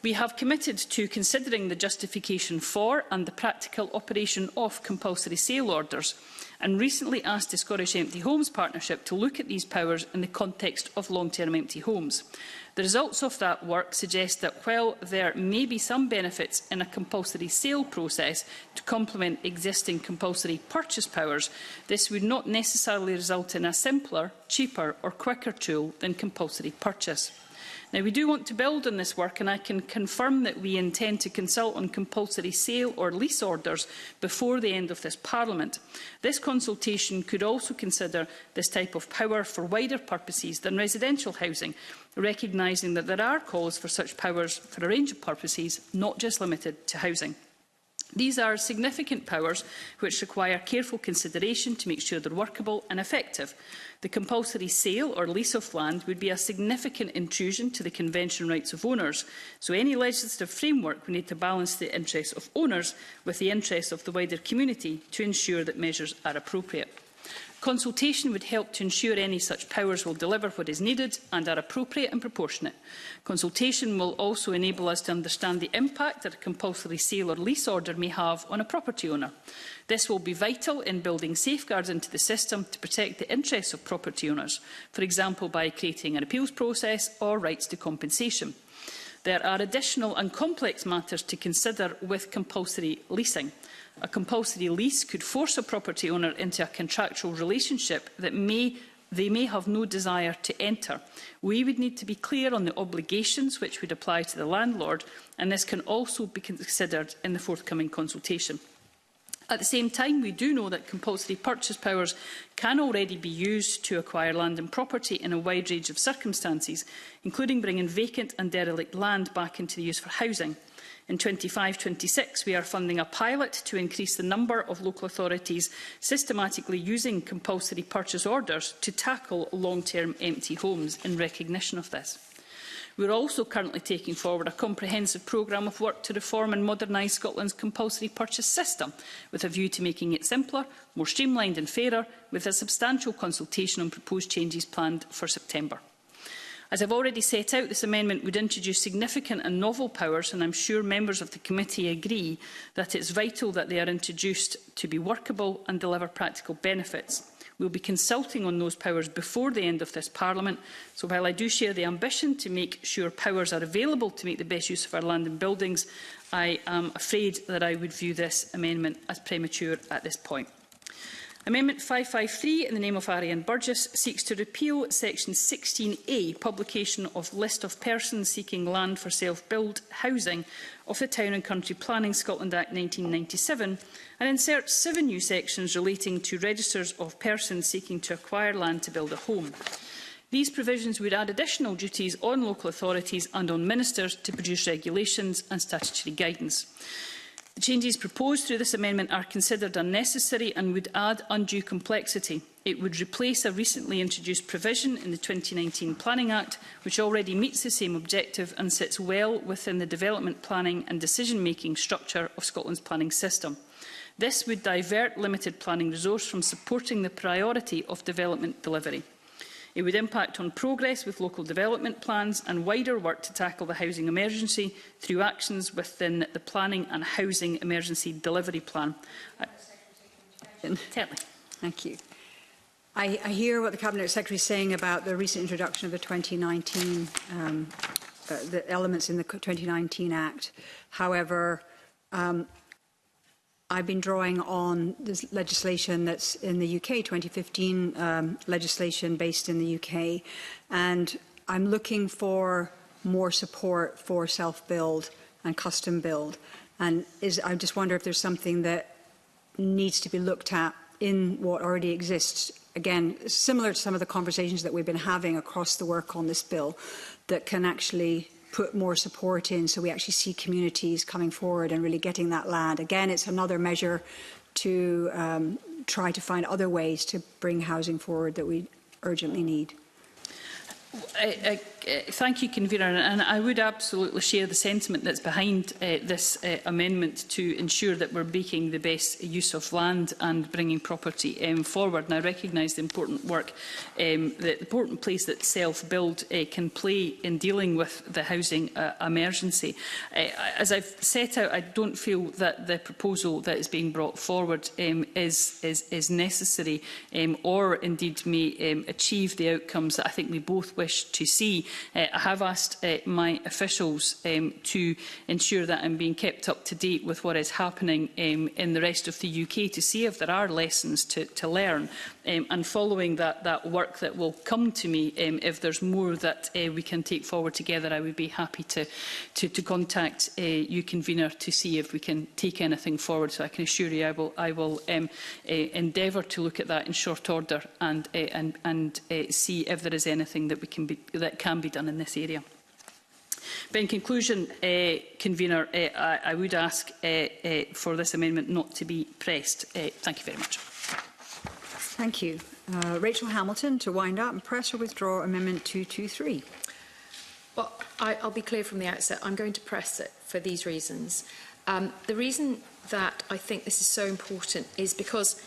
We have committed to considering the justification for and the practical operation of compulsory sale orders, and recently asked the Scottish Empty Homes Partnership to look at these powers in the context of long-term empty homes. The results of that work suggest that while there may be some benefits in a compulsory sale process to complement existing compulsory purchase powers, this would not necessarily result in a simpler, cheaper or quicker tool than compulsory purchase. Now, we do want to build on this work, and I can confirm that we intend to consult on compulsory sale or lease orders before the end of this Parliament. This consultation could also consider this type of power for wider purposes than residential housing, recognising that there are calls for such powers for a range of purposes, not just limited to housing. These are significant powers which require careful consideration to make sure they're workable and effective. The compulsory sale or lease of land would be a significant intrusion to the convention rights of owners, so any legislative framework will need to balance the interests of owners with the interests of the wider community to ensure that measures are appropriate. Consultation would help to ensure any such powers will deliver what is needed and are appropriate and proportionate. Consultation will also enable us to understand the impact that a compulsory sale or lease order may have on a property owner. This will be vital in building safeguards into the system to protect the interests of property owners, for example by creating an appeals process or rights to compensation. There are additional and complex matters to consider with compulsory leasing. A compulsory lease could force a property owner into a contractual relationship that they may have no desire to enter. We would need to be clear on the obligations which would apply to the landlord, and this can also be considered in the forthcoming consultation. At the same time, we do know that compulsory purchase powers can already be used to acquire land and property in a wide range of circumstances, including bringing vacant and derelict land back into the use for housing. In 25-26, we are funding a pilot to increase the number of local authorities systematically using compulsory purchase orders to tackle long-term empty homes in recognition of this. We are also currently taking forward a comprehensive programme of work to reform and modernise Scotland's compulsory purchase system, with a view to making it simpler, more streamlined and fairer, with a substantial consultation on proposed changes planned for September. As I have already set out, this amendment would introduce significant and novel powers, and I am sure members of the committee agree that it is vital that they are introduced to be workable and deliver practical benefits. We will be consulting on those powers before the end of this Parliament, so while I do share the ambition to make sure powers are available to make the best use of our land and buildings, I am afraid that I would view this amendment as premature at this point. Amendment 553, in the name of Ariane Burgess, seeks to repeal Section 16A, publication of list of persons seeking land for self-build housing of the Town and Country Planning Scotland Act 1997, and insert 7 new sections relating to registers of persons seeking to acquire land to build a home. These provisions would add additional duties on local authorities and on ministers to produce regulations and statutory guidance. The changes proposed through this amendment are considered unnecessary and would add undue complexity. It would replace a recently introduced provision in the 2019 Planning Act, which already meets the same objective and sits well within the development planning and decision-making structure of Scotland's planning system. This would divert limited planning resource from supporting the priority of development delivery. It would impact on progress with local development plans and wider work to tackle the housing emergency through actions within the Planning and Housing Emergency Delivery Plan. Thank you. I hear what the Cabinet Secretary is saying about the recent introduction of the 2019, the elements in the 2019 Act. However, I've been drawing on this legislation that's in the UK, 2015 legislation based in the UK, and I'm looking for more support for self-build and custom build. And I just wonder if there's something that needs to be looked at in what already exists, again, similar to some of the conversations that we've been having across the work on this bill, that can actually put more support in so we actually see communities coming forward and really getting that land. Again, it's another measure to try to find other ways to bring housing forward that we urgently need. Thank you, Convener, and I would absolutely share the sentiment that's behind this amendment to ensure that we're making the best use of land and bringing property forward. And I recognise the important work, the important place that self-build can play in dealing with the housing emergency. As I've set out, I don't feel that the proposal that is being brought forward is necessary or indeed may achieve the outcomes that I think we both wish to see. I have asked my officials to ensure that I'm being kept up to date with what is happening in the rest of the UK to see if there are lessons to learn. And following that work that will come to me, if there's more that we can take forward together, I would be happy to contact you, convener, to see if we can take anything forward. So I can assure you I will endeavour to look at that in short order and see if there is anything that can be done in this area. But in conclusion, convener, I would ask for this amendment not to be pressed. Thank you very much. Thank you. Rachel Hamilton, to wind up and press or withdraw Amendment 223. Well, I'll be clear from the outset. I'm going to press it for these reasons. The reason that I think this is so important is because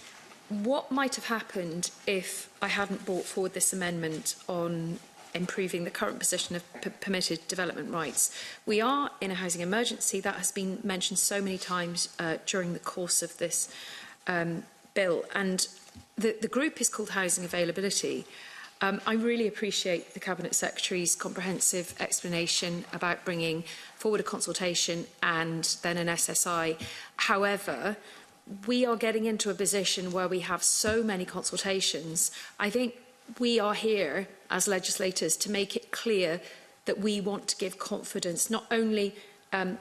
what might have happened if I hadn't brought forward this amendment on improving the current position of permitted development rights. We are in a housing emergency. That has been mentioned so many times during the course of this bill. And the group is called Housing Availability. I really appreciate the Cabinet Secretary's comprehensive explanation about bringing forward a consultation and then an SSI. However, we are getting into a position where we have so many consultations. I think we are here as legislators to make it clear that we want to give confidence not only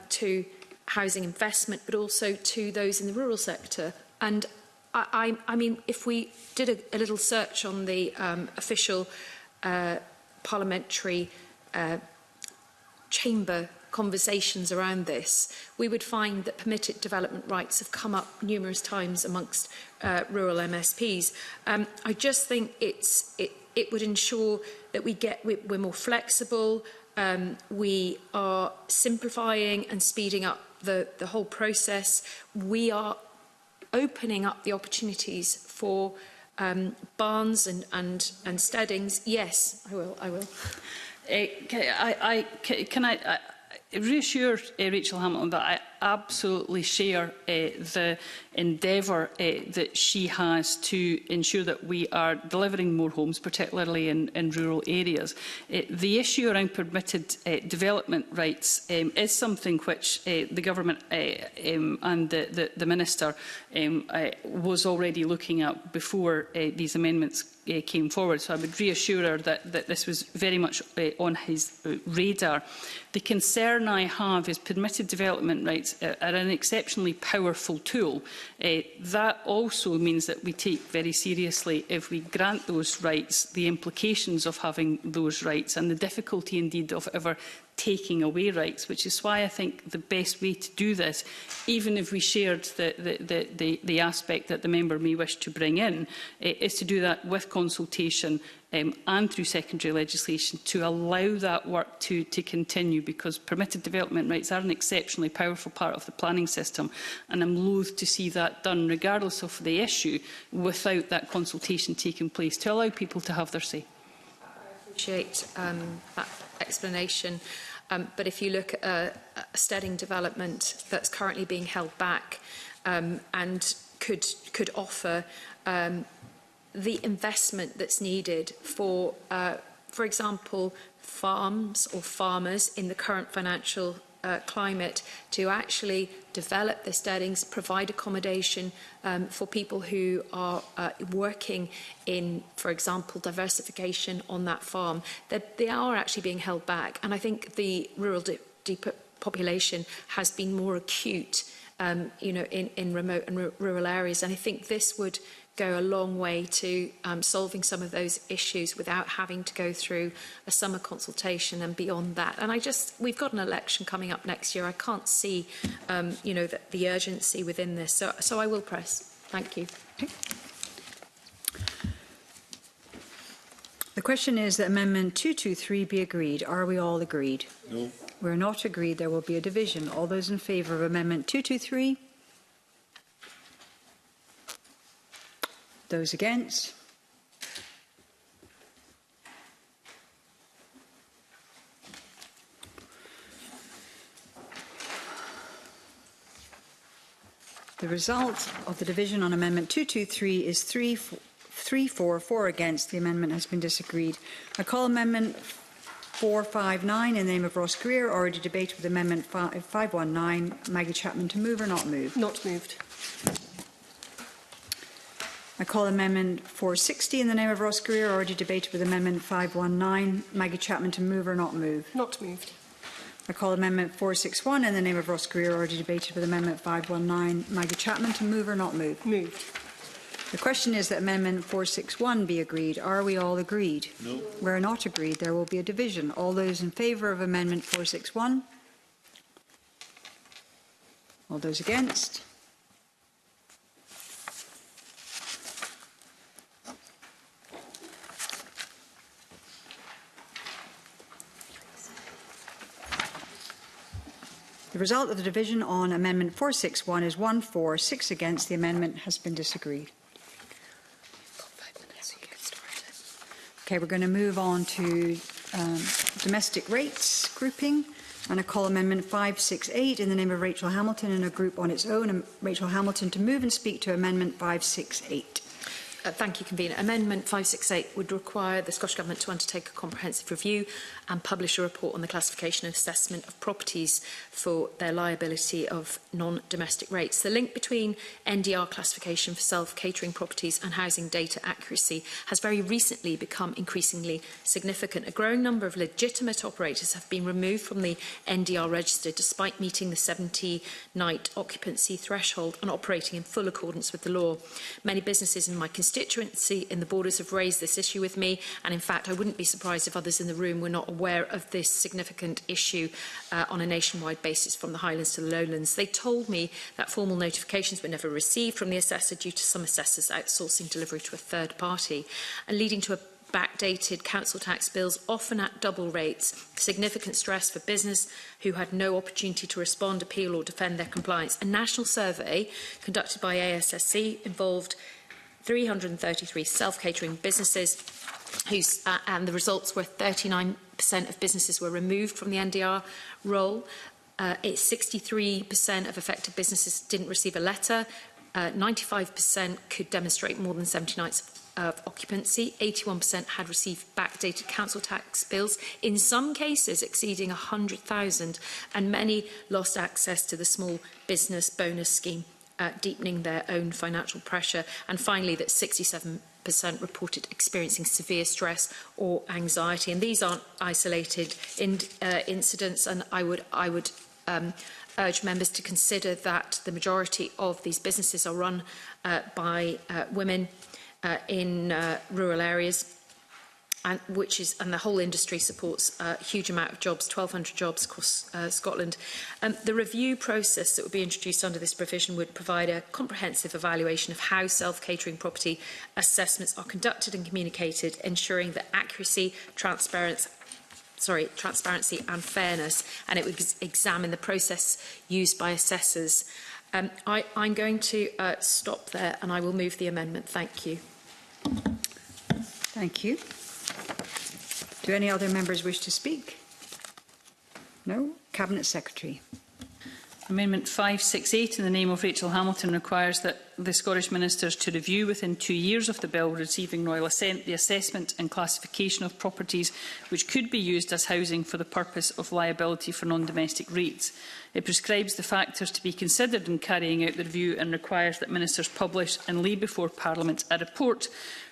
to housing investment but also to those in the rural sector. And I mean, if we did a little search on the official parliamentary chamber conversations around this, we would find that permitted development rights have come up numerous times amongst rural MSPs. I just think it would ensure that we're more flexible, we are simplifying and speeding up the whole process. We are opening up the opportunities for barns and steadings. Yes, I will. Can I reassure Rachel Hamilton that I absolutely share the endeavour that she has to ensure that we are delivering more homes, particularly in rural areas. The issue around permitted development rights is something which the Government and the Minister was already looking at before these amendments came forward. So I would reassure her that this was very much on his radar. The concern I have is permitted development rights are an exceptionally powerful tool. That also means that we take very seriously, if we grant those rights, the implications of having those rights and the difficulty indeed of ever taking away rights, which is why I think the best way to do this, even if we shared the aspect that the member may wish to bring in, is to do that with consultation and through secondary legislation to allow that work to continue, because permitted development rights are an exceptionally powerful part of the planning system, and I'm loath to see that done, regardless of the issue, without that consultation taking place, to allow people to have their say. I appreciate that explanation, but if you look at a steading development that's currently being held back and could offer the investment that's needed for example, farms or farmers in the current financial climate to actually develop the steadings, provide accommodation for people who are working in, for example, diversification on that farm, that they are actually being held back. And I think the rural depopulation has been more acute, in remote and rural areas. And I think this would go a long way to solving some of those issues without having to go through a summer consultation and beyond that. And we've got an election coming up next year. I can't see, the urgency within this. So I will press. Thank you. Okay. The question is that Amendment 223 be agreed. Are we all agreed? No. We're not agreed. There will be a division. All those in favour of Amendment 223? Those against? The result of the division on Amendment 223 is 3 3 for, 4 against. The amendment has been disagreed. I call Amendment 459 in the name of Ross Greer, already debated with Amendment 519. Maggie Chapman to move or not move? Not moved. I call Amendment 460 in the name of Ross Greer, already debated with Amendment 519. Maggie Chapman to move or not move? Not moved. I call Amendment 461 in the name of Ross Greer, already debated with Amendment 519. Maggie Chapman to move or not move? Moved. The question is that Amendment 461 be agreed. Are we all agreed? No. We're not agreed. There will be a division. All those in favour of Amendment 461? All those against? The result of the division on Amendment 461 is 1 for, 6 against. The amendment has been disagreed. Okay, we're going to move on to domestic rates grouping. And I call Amendment 568 in the name of Rachel Hamilton in a group on its own. And Rachel Hamilton to move and speak to Amendment 568. Thank you, Convener. Amendment 568 would require the Scottish Government to undertake a comprehensive review and publish a report on the classification and assessment of properties for their liability of non-domestic rates. The link between NDR classification for self-catering properties and housing data accuracy has very recently become increasingly significant. A growing number of legitimate operators have been removed from the NDR register despite meeting the 70-night occupancy threshold and operating in full accordance with the law. Many businesses in my constituency in the Borders have raised this issue with me, and in fact I wouldn't be surprised if others in the room were not aware of this significant issue on a nationwide basis from the Highlands to the Lowlands. They told me that formal notifications were never received from the assessor due to some assessors outsourcing delivery to a third party, and leading to a backdated council tax bills, often at double rates, significant stress for business who had no opportunity to respond, appeal or defend their compliance. A national survey conducted by ASSC involved 333 self-catering businesses and the results were 39% of businesses were removed from the NDR roll. 63% of affected businesses didn't receive a letter. 95% could demonstrate more than 70 nights of occupancy. 81% had received backdated council tax bills, in some cases exceeding 100,000, and many lost access to the small business bonus scheme, deepening their own financial pressure. And finally, that 67% reported experiencing severe stress or anxiety. And these aren't isolated incidents, and I would urge members to consider that the majority of these businesses are run by women in rural areas, and the whole industry supports a huge amount of jobs, 1,200 jobs across Scotland. The review process that would be introduced under this provision would provide a comprehensive evaluation of how self-catering property assessments are conducted and communicated, ensuring that accuracy, transparency and fairness, and it would examine the process used by assessors. I'm going to stop there and I will move the amendment. Thank you. Thank you. Do any other members wish to speak? No? Cabinet Secretary. Amendment 568 in the name of Rachel Hamilton requires that the Scottish Ministers to review within 2 years of the bill receiving royal assent the assessment and classification of properties which could be used as housing for the purpose of liability for non-domestic rates. It prescribes the factors to be considered in carrying out the review and requires that Ministers publish and lay before Parliament a report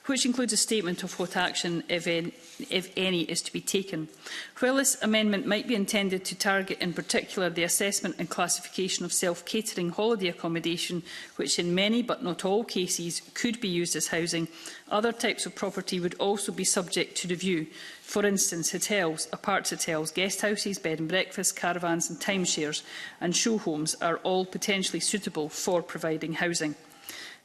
which includes a statement of what action, if any, is to be taken. While this amendment might be intended to target in particular the assessment and classification of self-catering holiday accommodation, which in many but not all cases could be used as housing, other types of property would also be subject to review. For instance, hotels, apartment hotels, guest houses, bed and breakfast, caravans and timeshares and show homes are all potentially suitable for providing housing.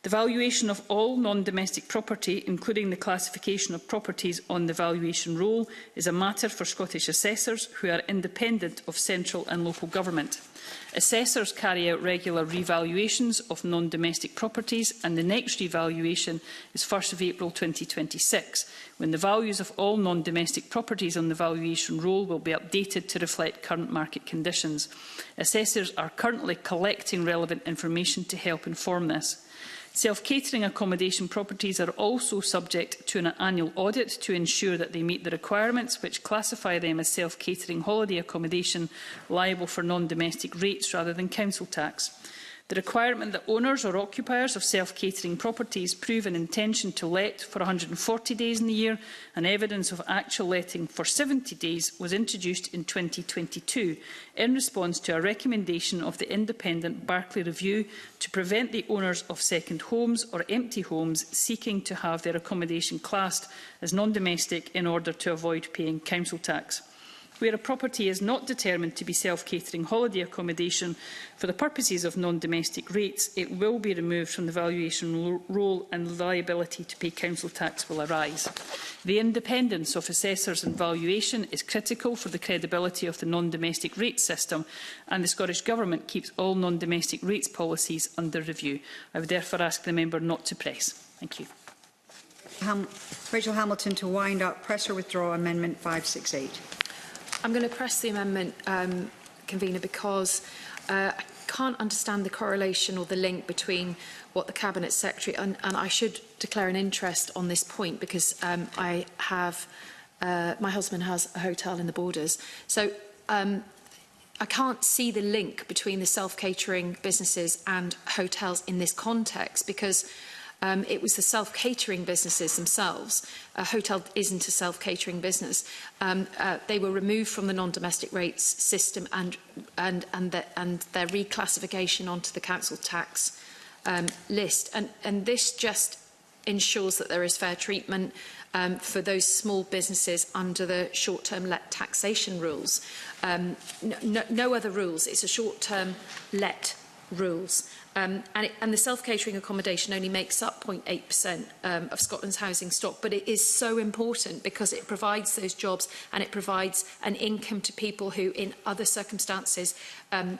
The valuation of all non-domestic property, including the classification of properties on the valuation roll, is a matter for Scottish assessors who are independent of central and local government. Assessors carry out regular revaluations of non-domestic properties, and the next revaluation is 1st of April 2026, when the values of all non-domestic properties on the valuation roll will be updated to reflect current market conditions. Assessors are currently collecting relevant information to help inform this. Self-catering accommodation properties are also subject to an annual audit to ensure that they meet the requirements which classify them as self-catering holiday accommodation liable for non-domestic rates rather than council tax. The requirement that owners or occupiers of self-catering properties prove an intention to let for 140 days in the year and evidence of actual letting for 70 days was introduced in 2022 in response to a recommendation of the independent Barclay Review to prevent the owners of second homes or empty homes seeking to have their accommodation classed as non-domestic in order to avoid paying council tax. Where a property is not determined to be self-catering holiday accommodation for the purposes of non-domestic rates, it will be removed from the valuation roll and liability to pay council tax will arise. The independence of assessors and valuation is critical for the credibility of the non-domestic rate system, and the Scottish Government keeps all non-domestic rates policies under review. I would therefore ask the member not to press. Thank you. Rachel Hamilton to wind up, press or withdraw Amendment 568. I'm going to press the amendment, Convener, because I can't understand the correlation or the link between what the Cabinet Secretary, and I should declare an interest on this point because I have, my husband has a hotel in the Borders. So I can't see the link between the self-catering businesses and hotels in this context because it was the self-catering businesses themselves. A hotel isn't a self-catering business. They were removed from the non-domestic rates system and their reclassification onto the council tax list. And this just ensures that there is fair treatment for those small businesses under the short-term let taxation rules. No other rules. It's a short-term let rules. And the self-catering accommodation only makes up 0.8% of Scotland's housing stock, but it is so important because it provides those jobs and it provides an income to people who, in other circumstances,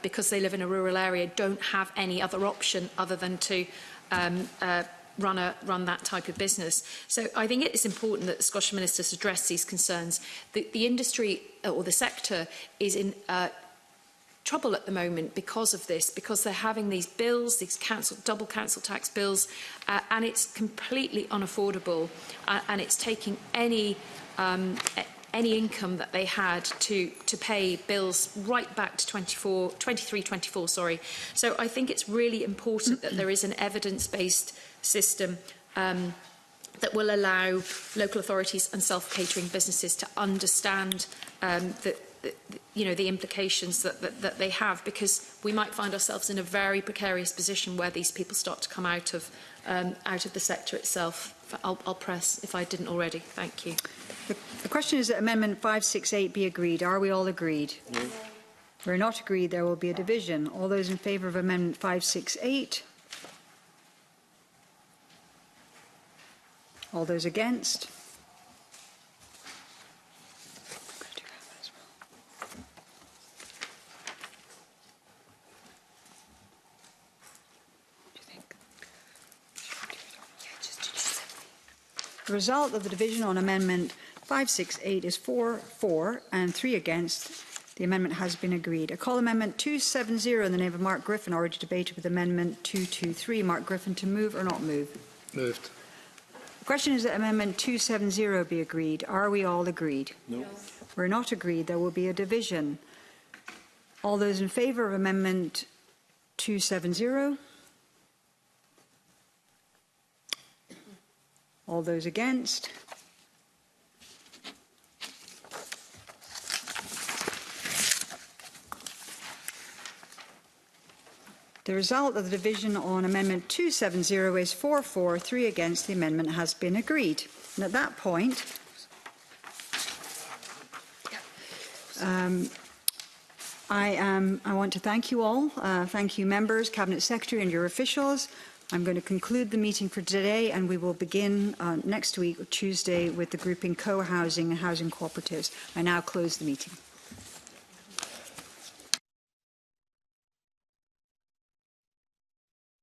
because they live in a rural area, don't have any other option other than to run that type of business. So I think it is important that the Scottish Ministers address these concerns. The industry or the sector is in trouble at the moment because of this, because they're having these bills, these double council tax bills, and it's completely unaffordable, and it's taking any income that they had to pay bills right back to 23-24, sorry. So I think it's really important that there is an evidence-based system that will allow local authorities and self-catering businesses to understand the implications that they have, because we might find ourselves in a very precarious position where these people start to come out of the sector itself. I'll press if I didn't already. Thank you. The question is that Amendment 568 be agreed. Are we all agreed? No. We're not agreed. There will be a division. All those in favour of Amendment 568? All those against? The result of the division on Amendment 568 is 4 for and 3 against. The amendment has been agreed. I call Amendment 270 in the name of Mark Griffin, already debated with Amendment 223. Mark Griffin, to move or not move? Moved. The question is that Amendment 270 be agreed. Are we all agreed? No. We're not agreed. There will be a division. All those in favour of Amendment 270? All those against? The result of the division on Amendment 270 is 4 for, 3 against. The amendment has been agreed. And at that point, I want to thank you all. Thank you, members, Cabinet Secretary and your officials. I'm going to conclude the meeting for today, and we will begin next week, Tuesday, with the grouping co-housing and housing cooperatives. I now close the meeting.